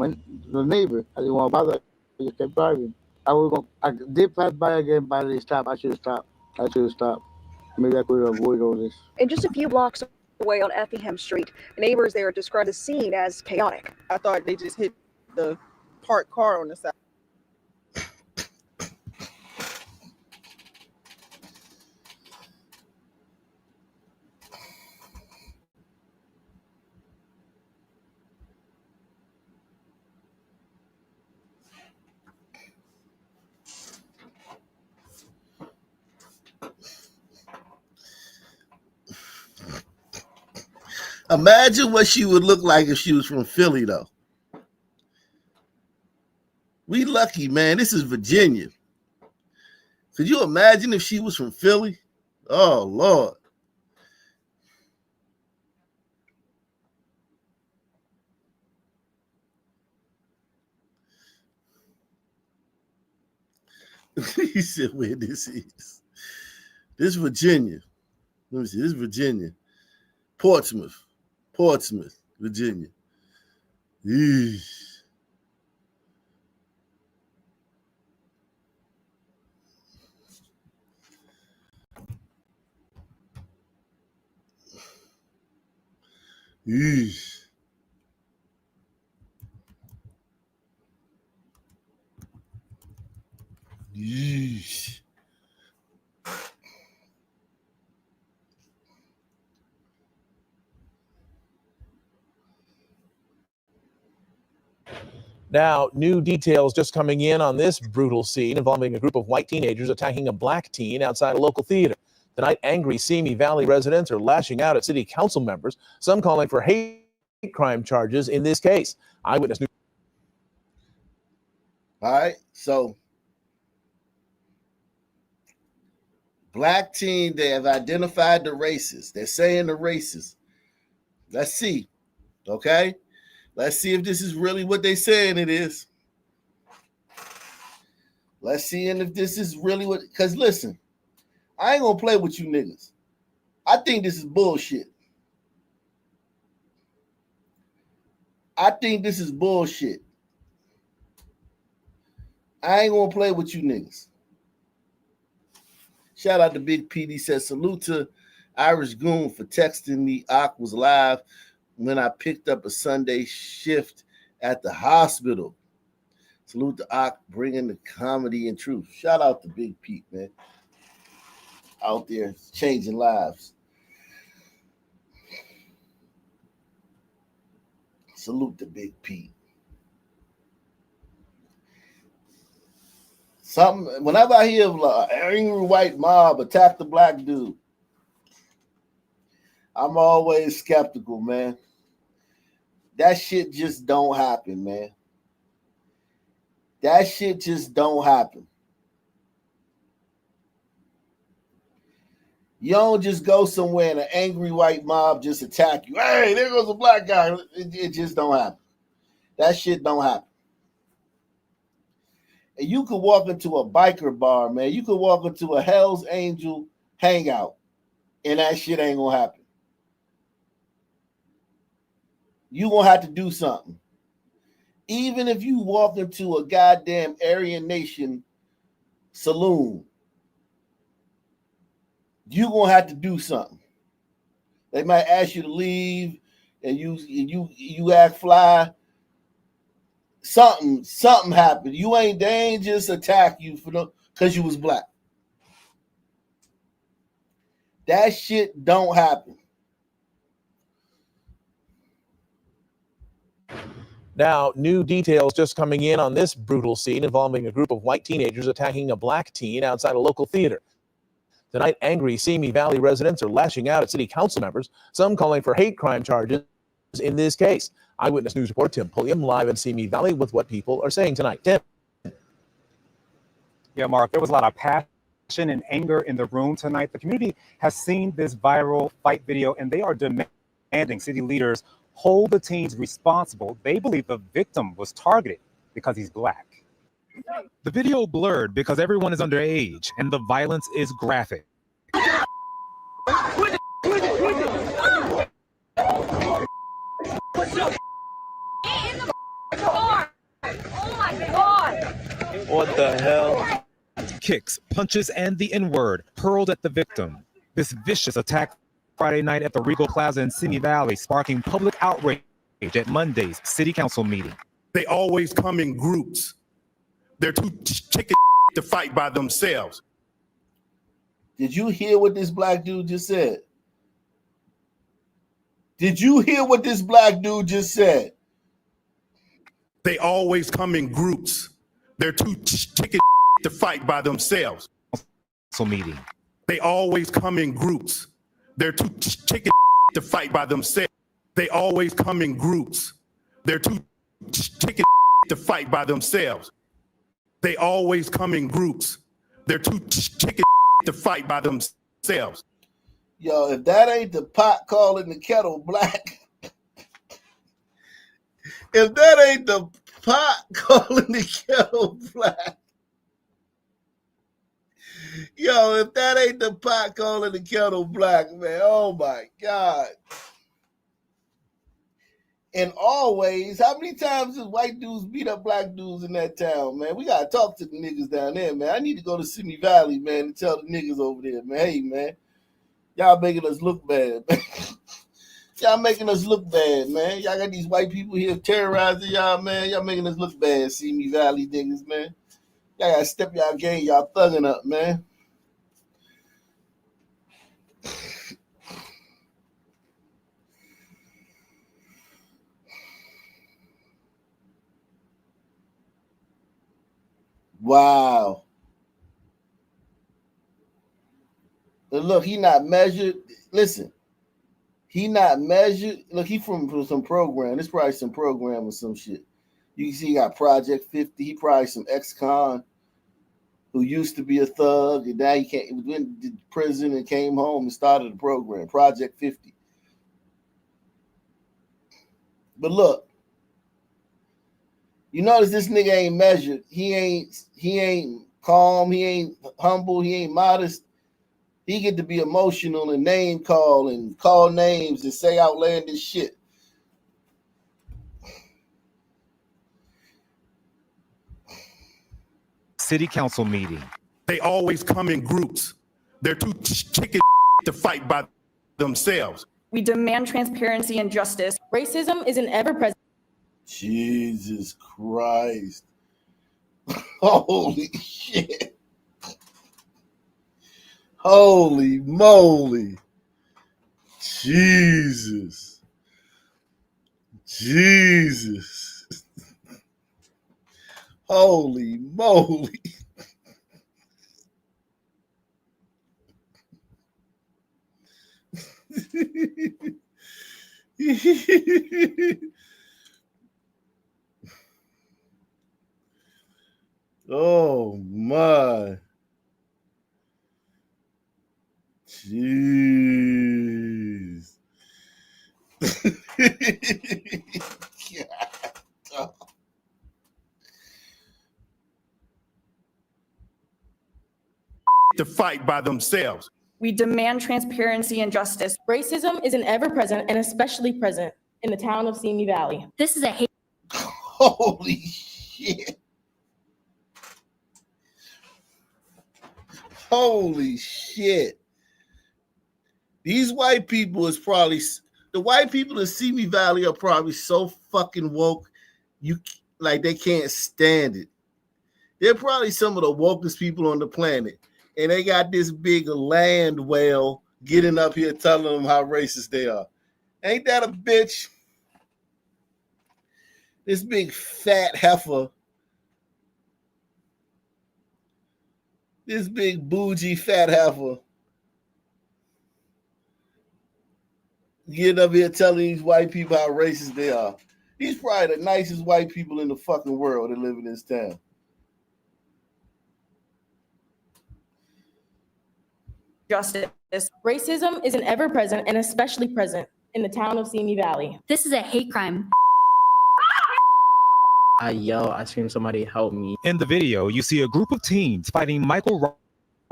the neighbor. I didn't want to bother her. I just kept driving. I did pass by again, but I didn't stop. I should have stopped. Maybe I could have avoided all this. And just a few blocks away on Effingham Street, neighbors there described the scene as chaotic. I thought they just hit the parked car on the side. Imagine what she would look like if she was from Philly, though. We lucky, man. This is Virginia. Could you imagine if she was from Philly? Oh, Lord. He said where this is. This is Virginia. Let me see. This is Virginia. Portsmouth, Virginia. Eesh. Eesh. Eesh. Now, new details just coming in on this brutal scene involving a group of white teenagers attacking a black teen outside a local theater. Tonight, angry Simi Valley residents are lashing out at city council members, some calling for hate crime charges in this case. Eyewitness News. All right, so black teen, they have identified the races. They're saying the races. Let's see, okay? Let's see if this is really what they're saying it is. Let's see if this is really what, because listen, I ain't gonna play with you niggas. I think this is bullshit. I ain't gonna play with you niggas. Shout out to Big P. He said, salute to Irish Goon for texting me. Ak was live when I picked up a Sunday shift at the hospital. Salute to Ak, bringing the comedy and truth. Shout out to Big Pete, man. Out there changing lives. Salute to Big Pete. Whenever I hear of an angry white mob attack the black dude, I'm always skeptical, man. That shit just don't happen, man. That shit just don't happen. You don't just go somewhere and an angry white mob just attack you. Hey, there goes a black guy. It just don't happen. That shit don't happen. And you could walk into a biker bar, man. You could walk into a Hell's Angel hangout, and that shit ain't gonna happen. You gonna have to do something. Even if you walk into a goddamn Aryan Nation saloon, you gonna have to do something. They might ask you to leave, and you act fly. Something happened. They ain't just attack you because you was black. That shit don't happen. Now, new details just coming in on this brutal scene involving a group of white teenagers attacking a black teen outside a local theater. Tonight, angry Simi Valley residents are lashing out at city council members, some calling for hate crime charges in this case. Eyewitness News reporter Tim Pulliam live in Simi Valley with what people are saying tonight. Tim. Yeah, Mark, there was a lot of passion and anger in the room tonight. The community has seen this viral fight video, and they are demanding city leaders hold the teens responsible. They believe the victim was targeted because he's black. The video blurred because everyone is underage and the violence is graphic. What the hell? Kicks, punches, and the N-word hurled at the victim. This vicious attack Friday night at the Regal Plaza in Simi Valley, sparking public outrage at Monday's city council meeting. They always come in groups. They're too chicken to fight by themselves. Did you hear what this black dude just said? Did you hear what this black dude just said? They always come in groups. They're too chicken to fight by themselves. Meeting. They always come in groups. They're too chicken to fight by themselves. They always come in groups. They're too chicken to fight by themselves. They always come in groups. They're too chicken to fight by themselves. Yo, if that ain't the pot calling the kettle black, if that ain't the pot calling the kettle black, yo, if that ain't the pot calling the kettle black, man, oh my God. And always, how many times does white dudes beat up black dudes in that town, man? We got to talk to the niggas down there, man. I need to go to Simi Valley, man, and tell the niggas over there, man, hey, man, y'all making us look bad, man. Y'all making us look bad, man. Y'all got these white people here terrorizing y'all, man. Y'all making us look bad, Simi Valley niggas, man. Y'all got to step y'all game. Y'all thugging up, man. Wow. But look, he not measured. Listen, he not measured. Look, he from some program. This probably some program or some shit. You can see he got Project 50. He probably some ex-con who used to be a thug, and now he went to prison and came home and started a program, Project 50. But look, you notice this nigga ain't measured. He ain't calm. He ain't humble. He ain't modest. He get to be emotional and name call and call names and say outlandish shit. City council meeting. They always come in groups. They're too chicken to fight by themselves. We demand transparency and justice. Racism is an ever-present. Jesus Christ. Holy shit. Holy moly. Jesus. Jesus. Holy moly. Oh my. Jeez. God. To fight by themselves. We demand transparency and justice. Racism is an ever-present and especially present in the town of Simi Valley. This is a hate. Holy shit. Holy shit. These white people is probably, the white people in Simi Valley are probably so fucking woke, like they can't stand it. They're probably some of the wokest people on the planet. And they got this big land whale getting up here telling them how racist they are. Ain't that a bitch? This big fat heifer. This big bougie fat heifer. Getting up here telling these white people how racist they are. He's probably the nicest white people in the fucking world that live in this town. Justice. Racism is an ever-present and especially present in the town of Simi Valley. This is a hate crime. I yell, I scream, somebody help me. In the video, you see a group of teens fighting Michael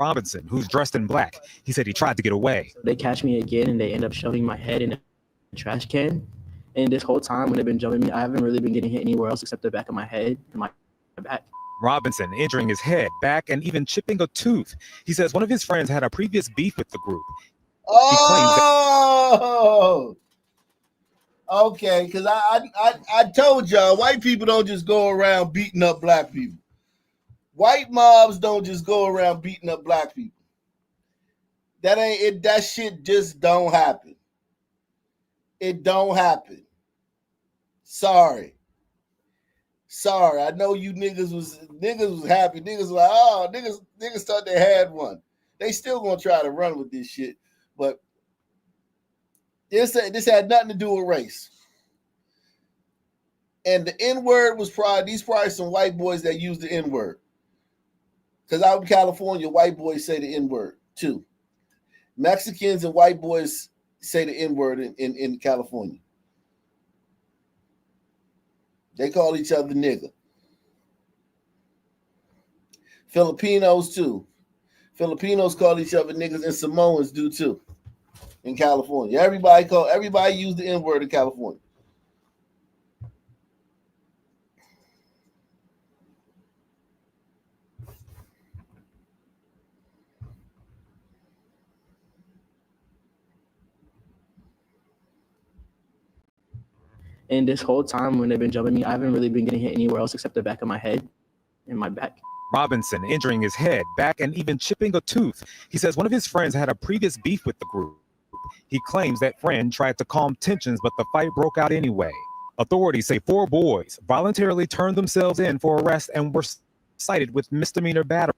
Robinson, who's dressed in black. He said he tried to get away. They catch me again and they end up shoving my head in a trash can. And this whole time when they've been jumping me, I haven't really been getting hit anywhere else except the back of my head and my back. Robinson injuring his head, back, and even chipping a tooth. He says one of his friends had a previous beef with the group. He claims that Oh, okay. Because I told y'all, white people don't just go around beating up black people. White mobs don't just go around beating up black people. That ain't it. That shit just don't happen. It don't happen. Sorry. I know you niggas was happy. Niggas was like, oh, niggas thought they had one. They still gonna try to run with this shit. But this had nothing to do with race. And the N-word was probably some white boys that use the N-word. Because out in California, white boys say the N-word too. Mexicans and white boys say the N-word in California. They call each other nigga. Filipinos too. Filipinos call each other niggas, and Samoans do too in California. Everybody use the N-word in California. And this whole time when they've been jumping me, I haven't really been getting hit anywhere else except the back of my head and my back. Robinson injuring his head, back, and even chipping a tooth. He says one of his friends had a previous beef with the group. He claims that friend tried to calm tensions, but the fight broke out anyway. Authorities say 4 boys voluntarily turned themselves in for arrest and were cited with misdemeanor battery.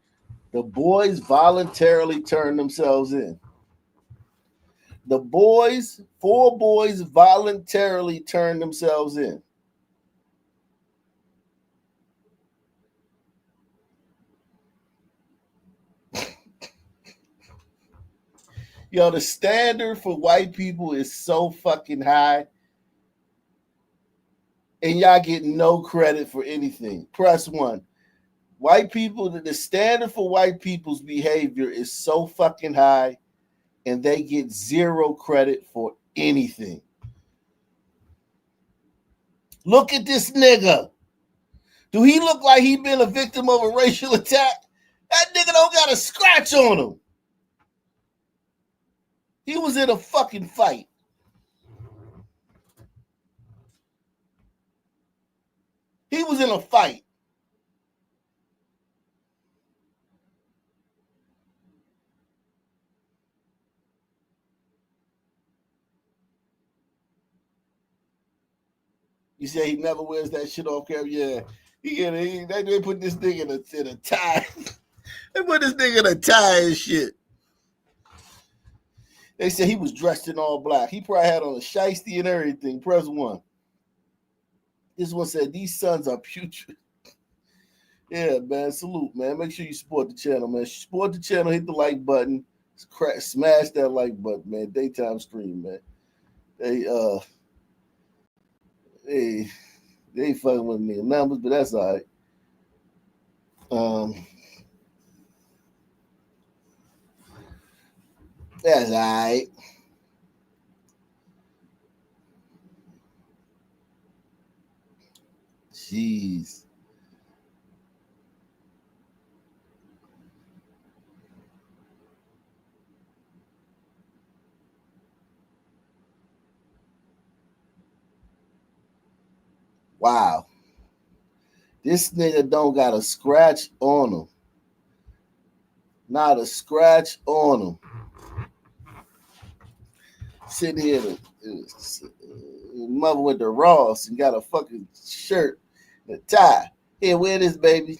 The boys voluntarily turned themselves in. The 4 boys voluntarily turned themselves in. Yo, the standard for white people is so fucking high. And y'all get no credit for anything. Press 1. White people, the standard for white people's behavior is so fucking high, and they get 0 credit for anything. Look at this nigga. Do he look like he been a victim of a racial attack? That nigga don't got a scratch on him. He was in a fucking fight. He was in a fight. You say he never wears that shit off camera? Yeah. They put this nigga in a tie. They put this nigga in a tie and shit. They said he was dressed in all black. He probably had on a shiesty and everything. Press 1. This one said, these sons are putrid. Yeah, man. Salute, man. Make sure you support the channel, man. Support the channel. Hit the like button. Smash that like button, man. Daytime stream, man. They ain't fucking with me in numbers, but that's all right. That's all right. Jeez. Wow. This nigga don't got a scratch on him. Not a scratch on him. Sitting here, mother went to Ross and got a fucking shirt and a tie. Here, wear this, baby.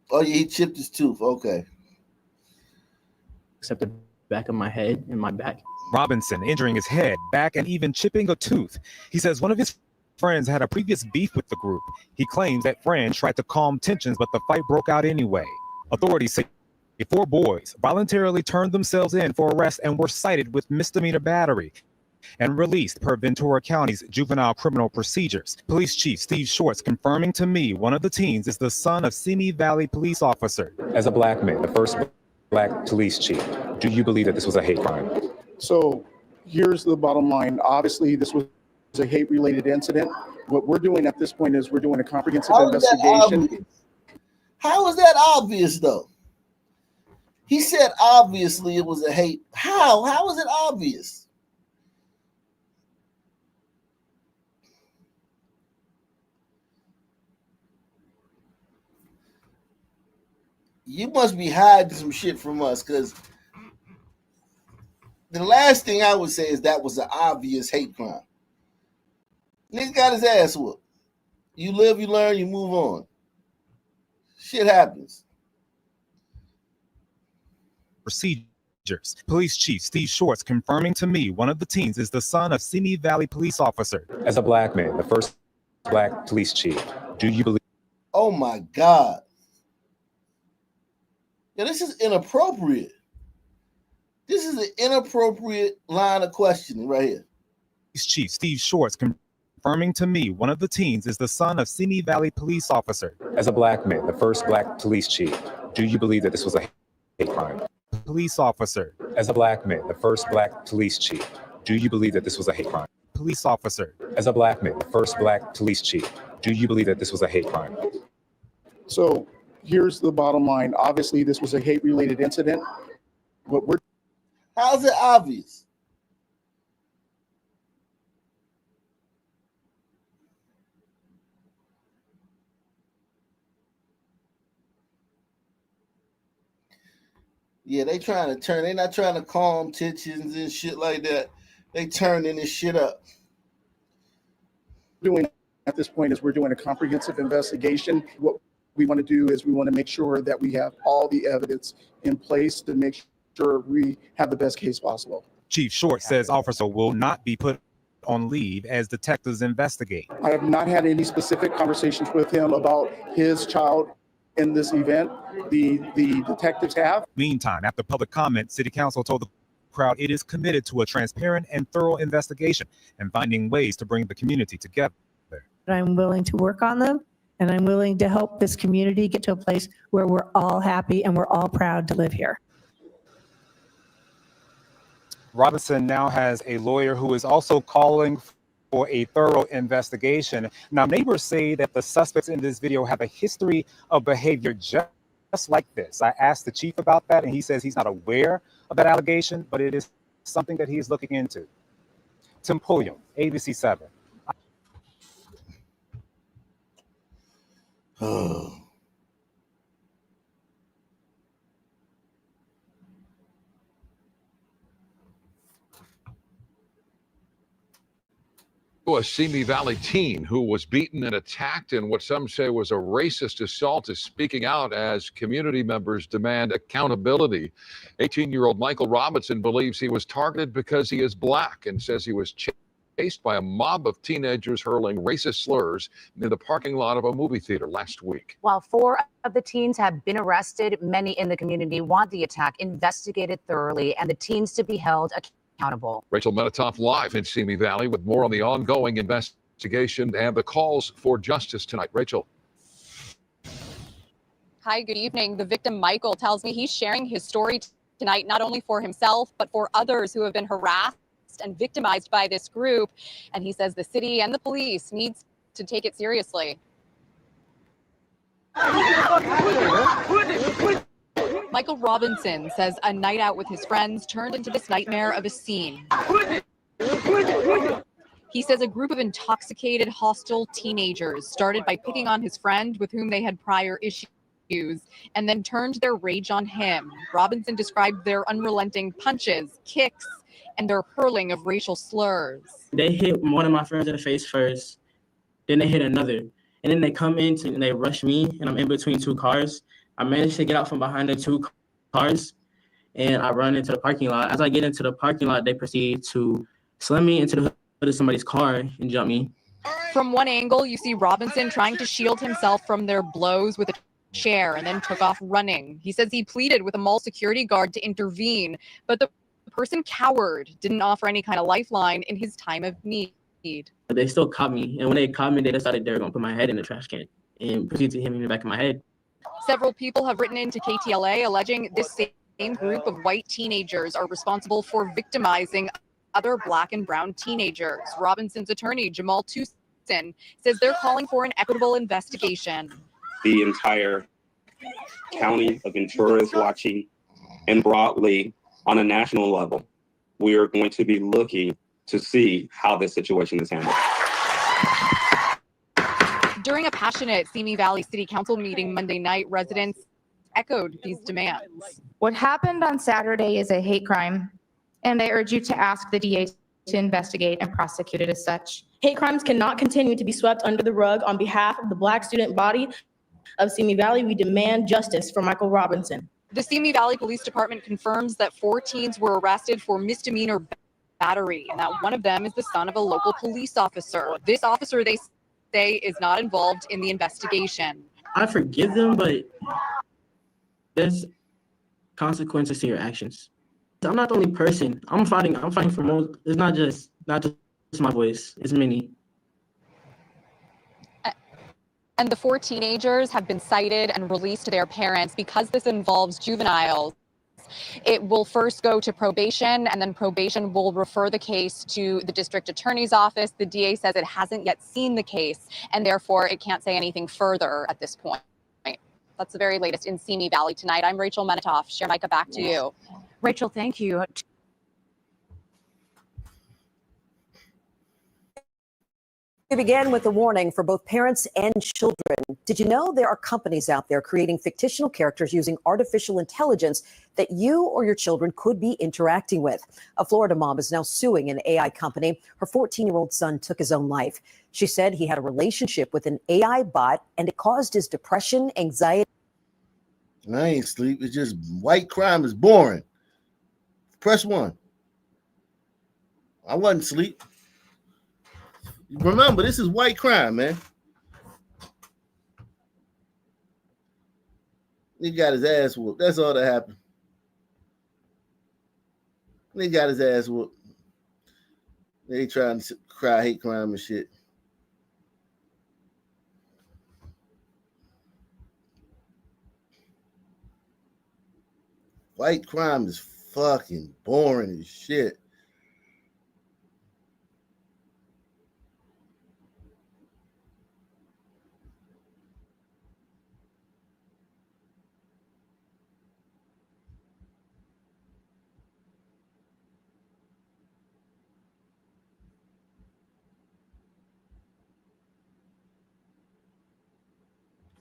Oh, yeah, he chipped his tooth. Okay. Except the back of my head and my back. Robinson injuring his head, back, and even chipping a tooth. He says one of his friends had a previous beef with the group. He claims that friend tried to calm tensions, but the fight broke out anyway. Authorities say 4 boys voluntarily turned themselves in for arrest and were cited with misdemeanor battery and released per Ventura County's juvenile criminal procedures. Police Chief Steve Schwartz confirming to me one of the teens is the son of Simi Valley police officer. As a black man, the first black police chief, do you believe that this was a hate crime? So here's the bottom line. Obviously, this was a hate-related incident. What we're doing at this point is we're doing a comprehensive How is that investigation. obvious? How is that obvious, though? He said obviously it was a hate. How? How is it obvious? You must be hiding some shit from us, because the last thing I would say is that was an obvious hate crime. Nigga got his ass whooped. You live, you learn, you move on. Shit happens. Procedures. Police Chief Steve Shorts confirming to me one of the teens is the son of Simi Valley police officer. As a black man, the first black police chief, do you believe? Oh my God. Yeah, this is inappropriate. This is an inappropriate line of questioning right here. Police Chief Steve Shorts confirming to me one of the teens is the son of Simi Valley police officer. As a black man, the first black police chief, do you believe that this was a hate crime? Police officer. As a black man, the first black police chief, do you believe that this was a hate crime? Police officer. As a black man, the first black police chief, do you believe that this was a hate crime? So here's the bottom line. Obviously, this was a hate-related incident. How's it obvious? Yeah, they're not trying to calm tensions and shit like that. They turning this shit up. Doing at this point is we're doing a comprehensive investigation. What we want to do is we want to make sure that we have all the evidence in place to make sure we have the best case possible. Chief Short says officer will not be put on leave as detectives investigate. I have not had any specific conversations with him about his child in this event. The detectives have. Meantime, after public comment, City Council told the crowd it is committed to a transparent and thorough investigation and finding ways to bring the community together. I'm willing to work on them, and I'm willing to help this community get to a place where we're all happy and we're all proud to live here. Robinson now has a lawyer who is also calling for a thorough investigation. Now, neighbors say that the suspects in this video have a history of behavior just like this. I asked the chief about that, and he says he's not aware of that allegation, but it is something that he is looking into. Tim Pulliam, ABC 7. A Simi Valley teen who was beaten and attacked in what some say was a racist assault is speaking out as community members demand accountability. 18-year-old Michael Robinson believes he was targeted because he is black and says he was chased by a mob of teenagers hurling racist slurs near the parking lot of a movie theater last week. While 4 of the teens have been arrested, many in the community want the attack investigated thoroughly and the teens to be held accountable. Rachel Menitoff live in Simi Valley with more on the ongoing investigation and the calls for justice tonight. Rachel. Hi, good evening. The victim, Michael, tells me he's sharing his story tonight, not only for himself, but for others who have been harassed and victimized by this group. And he says the city and the police needs to take it seriously. Michael Robinson says a night out with his friends turned into this nightmare of a scene. He says a group of intoxicated, hostile teenagers started by picking on his friend with whom they had prior issues and then turned their rage on him. Robinson described their unrelenting punches, kicks, and their hurling of racial slurs. They hit one of my friends in the face first, then they hit another. And then they come in and they rush me, and I'm in between 2 cars. I managed to get out from behind the 2 cars, and I run into the parking lot. As I get into the parking lot, they proceed to slam me into the hood of somebody's car and jump me. From one angle, you see Robinson trying to shield himself from their blows with a chair and then took off running. He says he pleaded with a mall security guard to intervene, but the person cowered, didn't offer any kind of lifeline in his time of need. But they still caught me, and when they caught me, they decided they were going to put my head in the trash can and proceed to hit me in the back of my head. Several people have written into KTLA alleging this same group of white teenagers are responsible for victimizing other black and brown teenagers. Robinson's attorney, Jamal Toussaint, says they're calling for an equitable investigation. The entire county of Ventura is watching, and broadly on a national level, we are going to be looking to see how this situation is handled. During a passionate Simi Valley City Council meeting Monday night, residents echoed these demands. What happened on Saturday is a hate crime, and I urge you to ask the DA to investigate and prosecute it as such. Hate crimes cannot continue to be swept under the rug. On behalf of the Black student body of Simi Valley, we demand justice for Michael Robinson. The Simi Valley Police Department confirms that 4 teens were arrested for misdemeanor battery, and that one of them is the son of a local police officer. This officer, they say, is not involved in the investigation. I forgive them, but there's consequences to your actions. I'm not the only person. I'm fighting for most. It's not just my voice. It's many. And the 4 teenagers have been cited and released to their parents. Because this involves juveniles, it will first go to probation, and then probation will refer the case to the district attorney's office. The DA says it hasn't yet seen the case, and therefore it can't say anything further at this point. That's the very latest in Simi Valley tonight. I'm Rachel Menitoff. Share Micah, back to you. Rachel, thank you. We begin with a warning for both parents and children. Did you know there are companies out there creating fictional characters using artificial intelligence that you or your children could be interacting with? A Florida mom is now suing an AI company. Her 14-year-old son took his own life. She said he had a relationship with an AI bot and it caused his depression, anxiety. I ain't sleep. It's just white crime is boring. Press 1. I wasn't asleep. Remember, this is white crime, man. He got his ass whooped. That's all that happened. He got his ass whooped. They trying to cry hate crime and shit. White crime is fucking boring as shit.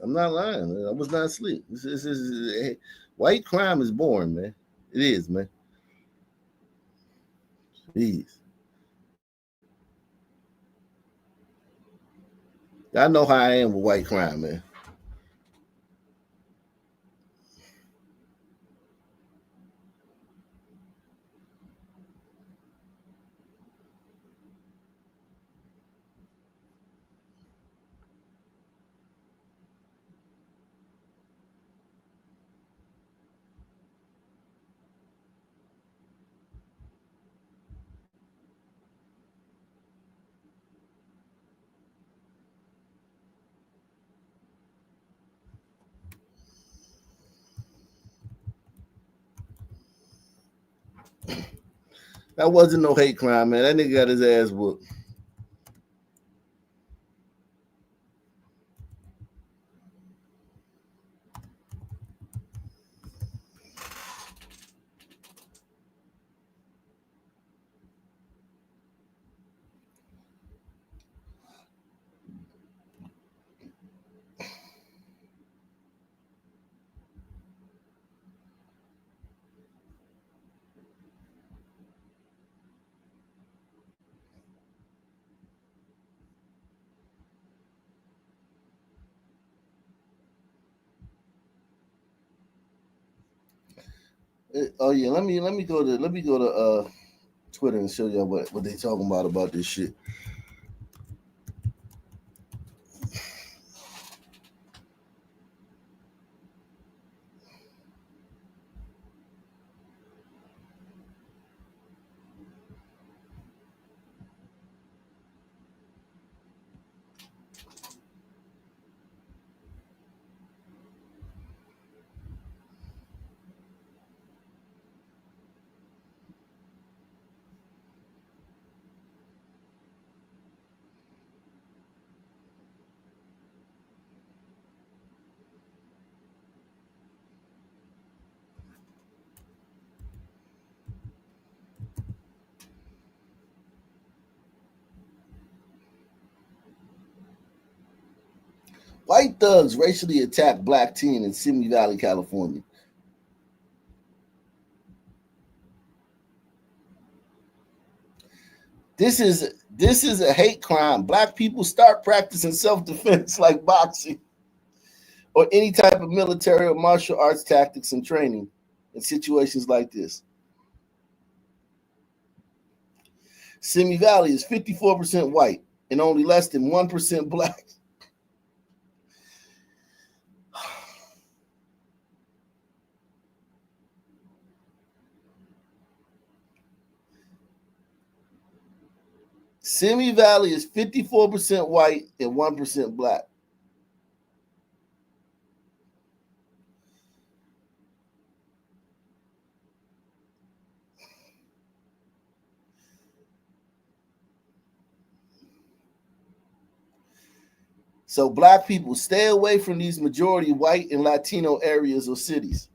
I'm not lying. I was not asleep. White crime is boring, man. It is, man. Jeez. I know how I am with white crime, man. That wasn't no hate crime, man. That nigga got his ass whooped. Oh yeah, let me go to Twitter and show y'all what they talking about this shit. White thugs racially attack black teen in Simi Valley, California. This is a hate crime. Black people start practicing self-defense like boxing or any type of military or martial arts tactics and training in situations like this. Simi Valley is 54% white and only less than 1% black. Simi Valley is 54% white and 1% black. So black people, stay away from these majority white and Latino areas or cities.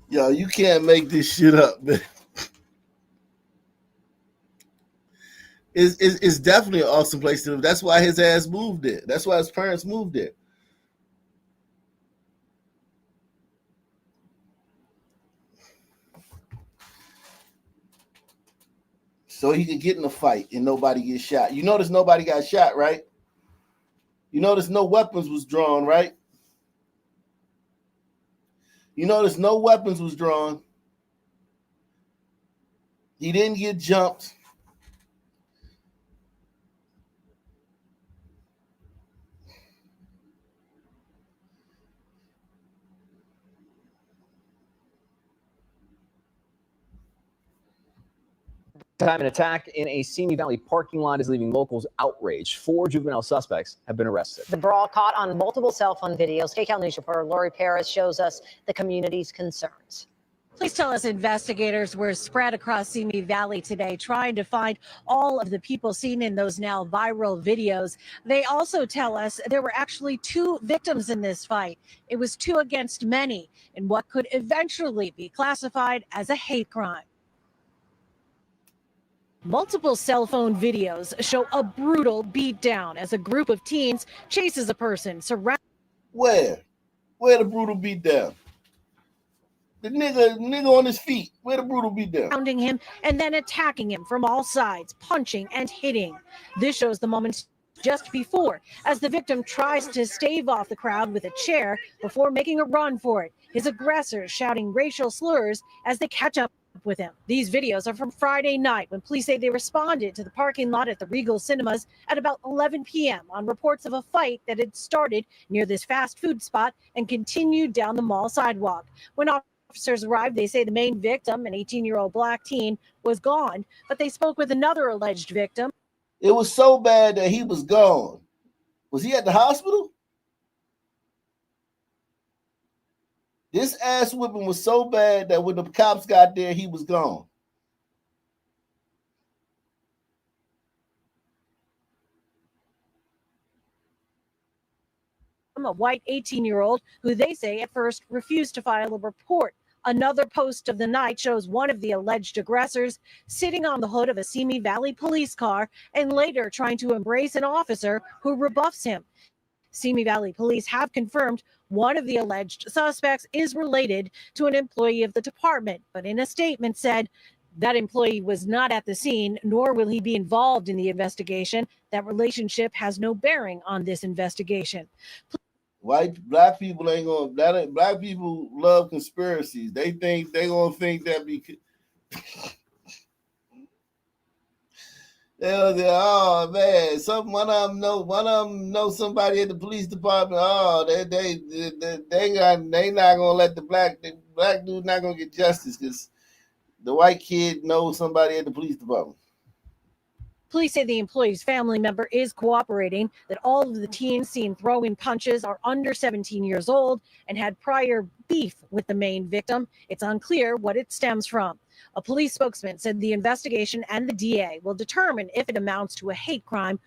Yo, you can't make this shit up, man. It's definitely an awesome place to live. That's why his ass moved there. That's why his parents moved there. So he could get in a fight and nobody get shot. You notice nobody got shot, right? You notice no weapons was drawn, right? You notice no weapons was drawn. He didn't get jumped. Time an attack in a Simi Valley parking lot is leaving locals outraged. 4 juvenile suspects have been arrested. The brawl caught on multiple cell phone videos. KCAL News reporter Lori Paris shows us the community's concerns. Police tell us investigators were spread across Simi Valley today trying to find all of the people seen in those now viral videos. They also tell us there were actually 2 victims in this fight. It was 2 against many in what could eventually be classified as a hate crime. Multiple cell phone videos show a brutal beatdown as a group of teens chases a person surrounded. Where the brutal beatdown? The nigga on his feet. Where the brutal beatdown? Surrounding him and then attacking him from all sides, punching and hitting. This shows the moments just before, as the victim tries to stave off the crowd with a chair before making a run for it. His aggressors shouting racial slurs as they catch up with him. These videos are from Friday night when police say they responded to the parking lot at the Regal Cinemas at about 11 p.m. on reports of a fight that had started near this fast food spot and continued down the mall sidewalk. When officers arrived, they say the main victim, an 18-year-old black teen, was gone, but they spoke with another alleged victim. It was so bad that he was gone. Was he at the hospital? This ass whipping was so bad that when the cops got there, he was gone. A white 18-year-old who they say at first refused to file a report. Another post of the night shows one of the alleged aggressors sitting on the hood of a Simi Valley police car and later trying to embrace an officer who rebuffs him. Simi Valley police have confirmed one of the alleged suspects is related to an employee of the department, but in a statement said that employee was not at the scene, nor will he be involved in the investigation. That relationship has no bearing on this investigation. Black people ain't gonna. Black people love conspiracies. They think they gonna think that because. Oh man, one of them know somebody at the police department. Oh, they not gonna let the black dude not gonna get justice because the white kid knows somebody at the police department. Police say the employee's family member is cooperating, that all of the teens seen throwing punches are under 17 years old and had prior beef with the main victim. It's unclear what it stems from. A police spokesman said the investigation and the DA will determine if it amounts to a hate crime.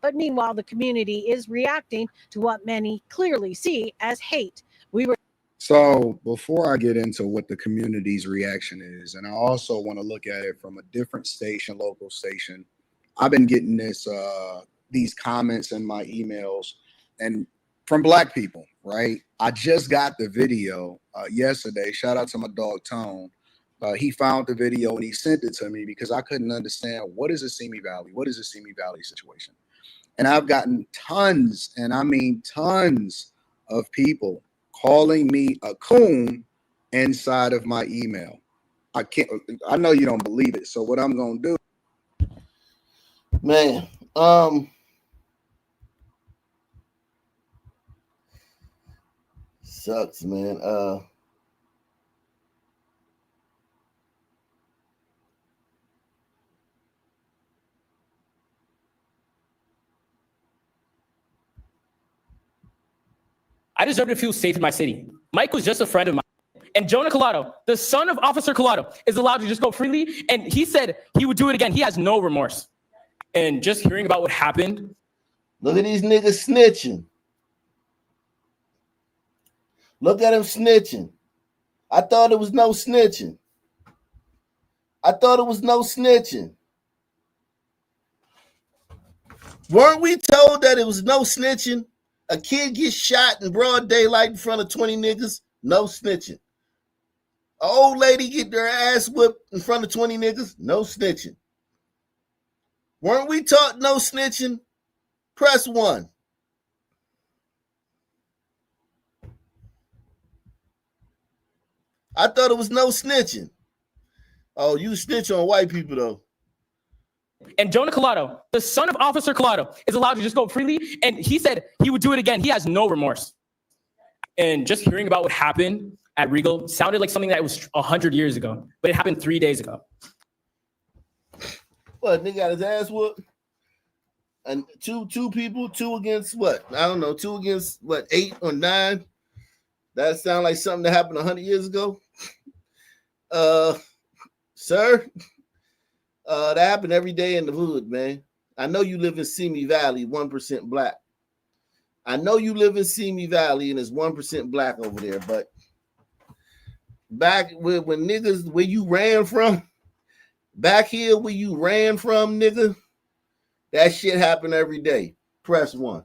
But meanwhile, the community is reacting to what many clearly see as hate. We were So before I get into what the community's reaction is, and I also want to look at it from a different station, local station, I've been getting these comments in my emails and from Black people, right? I just got the video yesterday. Shout out to my dog Tone. He found the video and he sent it to me because I couldn't understand what is a Simi Valley? What is a Simi Valley situation? And I've gotten tons, and I mean tons of people calling me a coon inside of my email. I know you don't believe it. So what I'm going to do, man, sucks, man. I deserve to feel safe in my city. Mike was just a friend of mine. And Jonah Collado, the son of Officer Collado, is allowed to just go freely. And he said he would do it again. He has no remorse. And just hearing about what happened. Look at these niggas snitching. Look at him snitching. I thought it was no snitching. I thought it was no snitching. Weren't we told that it was no snitching? A kid gets shot in broad daylight in front of 20 niggas, no snitching. An old lady get their ass whipped in front of 20 niggas, no snitching. Weren't we taught no snitching? Press 1. I thought it was no snitching. Oh, you snitch on white people, though. And Jonah Collado, the son of Officer Collado, is allowed to just go freely. And he said he would do it again. He has no remorse. And just hearing about what happened at Regal sounded like something that was 100 years ago, but it happened 3 days ago. What, nigga got his ass whooped? And two people, 2 against what? I don't know, 2 against what, 8 or 9? That sounds like something that happened 100 years ago. Sir, that happened every day in the hood, man. I know you live in Simi Valley, 1% black. I know you live in Simi Valley and it's 1% black over there, but back when niggas, where you ran from, back here where you ran from, nigga, that shit happened every day. Press 1.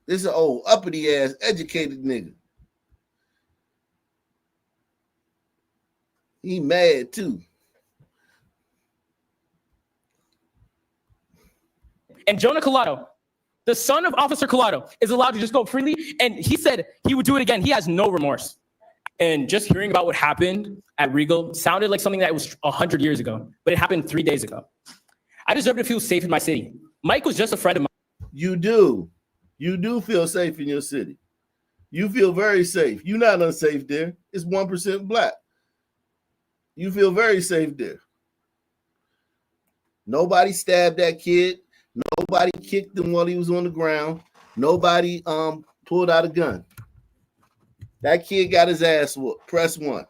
This is an old uppity ass educated nigga. He mad too. And Jonah Collado, the son of Officer Collado, is allowed to just go freely. And he said he would do it again. He has no remorse. And just hearing about what happened at Regal sounded like something that was 100 years ago, but it happened 3 days ago. I deserve to feel safe in my city. Mike was just a friend of mine. You do. You do feel safe in your city. You feel very safe. You're not unsafe there. It's 1% black. You feel very safe there. Nobody stabbed that kid. Nobody kicked him while he was on the ground. Nobody pulled out a gun. That kid got his ass whooped. Press 1.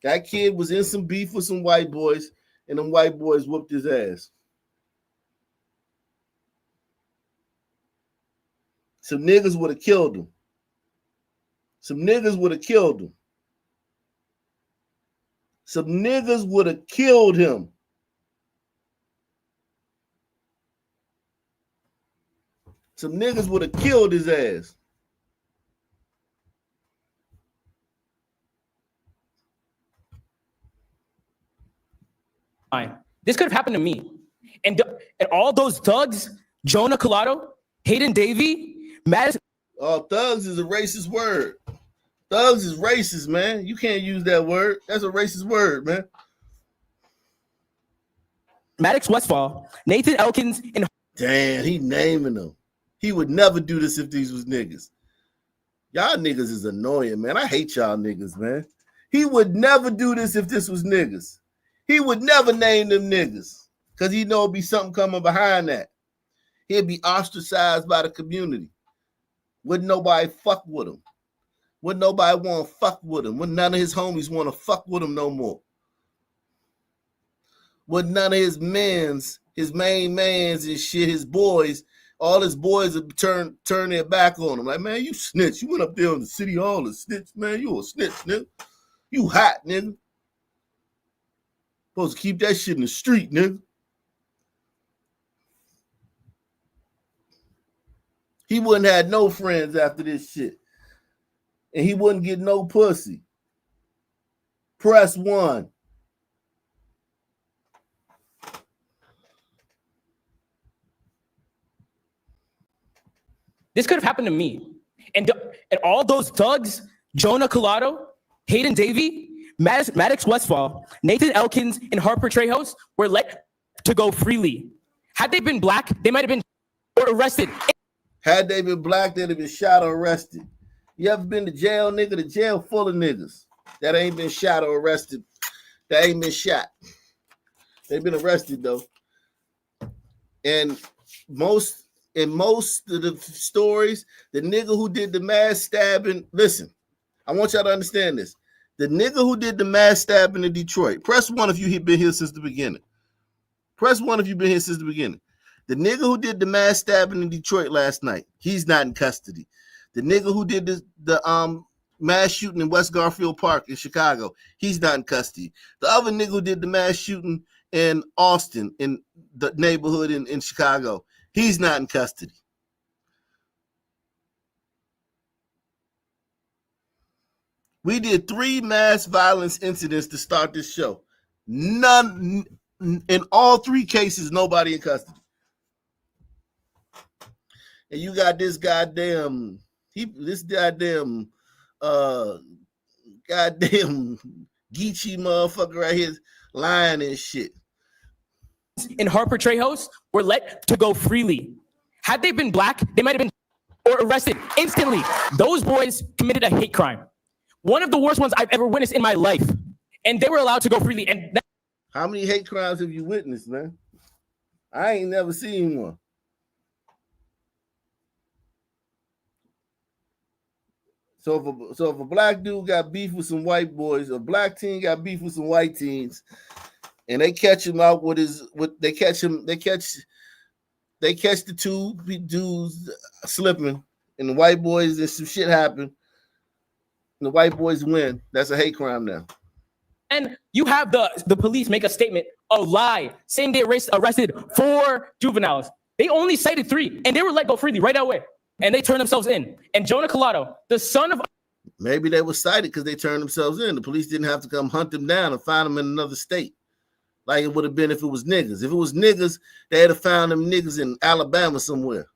That kid was in some beef with some white boys, and them white boys whooped his ass. Some niggas would have killed him. Some niggas would have killed him. Some niggas would have killed him. Some niggas would have killed his ass. This could have happened to me. And all those thugs, Jonah Collado, Hayden Davey, Madison. Oh, thugs is a racist word. Thugs is racist, man. You can't use that word. That's a racist word, man. Maddox Westfall, Nathan Elkins, and damn, he naming them. He would never do this if these was niggas. Y'all niggas is annoying, man. I hate y'all niggas, man. He would never do this if this was niggas. He would never name them niggas because he know it'd be something coming behind that. He'd be ostracized by the community. Wouldn't nobody fuck with him. Wouldn't nobody want to fuck with him. Wouldn't none of his homies want to fuck with him no more. Wouldn't none of his main mans and shit, his boys, all his boys would turn their back on him. Like, man, you snitch. You went up there on the city hall and snitch, man. You a snitch, nigga. You hot, nigga. Supposed to keep that shit in the street, nigga. He wouldn't have no friends after this shit. And he wouldn't get no pussy. Press 1. This could have happened to me. And all those thugs, Jonah Collado, Hayden Davey, Maddox Westfall, Nathan Elkins, and Harper Trejos were let to go freely. Had they been black, they might have been arrested. Had they been black, they'd have been shot or arrested. You ever been to jail, nigga? The jail full of niggas that ain't been shot or arrested. That ain't been shot. They've been arrested, though. And most of the stories, the nigga who did the mass stabbing, listen, I want y'all to understand this. The nigga who did the mass stabbing in Detroit, press 1 if you've been here since the beginning. Press 1 if you've been here since the beginning. The nigga who did the mass stabbing in Detroit last night, he's not in custody. The nigga who did the mass shooting in West Garfield Park in Chicago, he's not in custody. The other nigga who did the mass shooting in Austin, in the neighborhood in Chicago, he's not in custody. We did 3 mass violence incidents to start this show. None, in all 3 cases, nobody in custody. And you got this goddamn goddamn Geechee motherfucker right here lying and shit. And Harper Trejos were let to go freely. Had they been black, they might have been arrested instantly. Those boys committed a hate crime. One of the worst ones I've ever witnessed in my life. And they were allowed to go freely. And how many hate crimes have you witnessed, man? I ain't never seen one. So if a black dude got beef with some white boys, a black teen got beef with some white teens, and they catch him out they catch the 2 dudes slipping, and the white boys, and some shit happen, and the white boys win. That's a hate crime now. And you have the police make a statement, a lie, saying they arrested 4 juveniles. They only cited 3, and they were let go freely right away. And they turned themselves in. And Jonah Collado, the son of... Maybe they were cited because they turned themselves in. The police didn't have to come hunt them down and find them in another state. Like it would have been if it was niggas. If it was niggas, they'd have found them niggas in Alabama somewhere.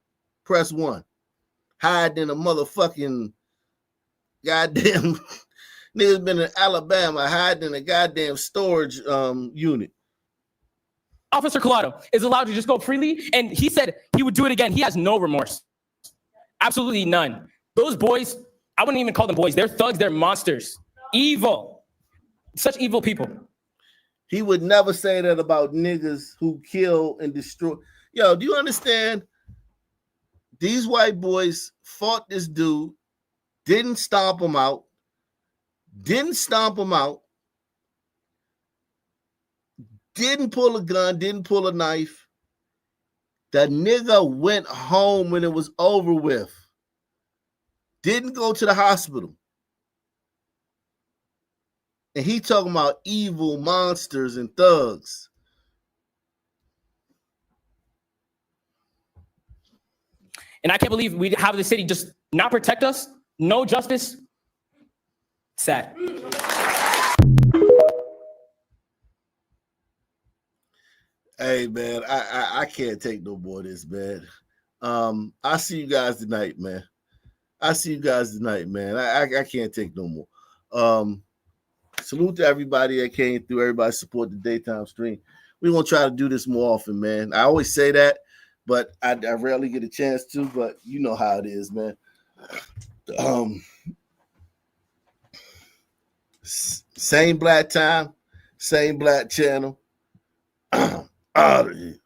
Press 1. Hiding in a motherfucking goddamn... Niggas been in Alabama hiding in a goddamn storage unit. Officer Collado is allowed to just go freely. And he said he would do it again. He has no remorse. Absolutely none. Those boys, I wouldn't even call them boys. They're thugs. They're monsters. Evil. Such evil people. He would never say that about niggas who kill and destroy. Yo, do you understand? These white boys fought this dude, didn't stomp him out, didn't pull a gun, didn't pull a knife. The nigga went home when it was over with. Didn't go to the hospital. And he talking about evil monsters and thugs. And I can't believe we have the city just not protect us. No justice. Sad. Hey man, I can't take no more of this, man. I see you guys tonight, man. I can't take no more. Salute to everybody that came through. Everybody support the daytime stream. We're gonna try to do this more often, man. I always say that, but I rarely get a chance to. But you know how it is, man. Same black time, same black channel. Out of here.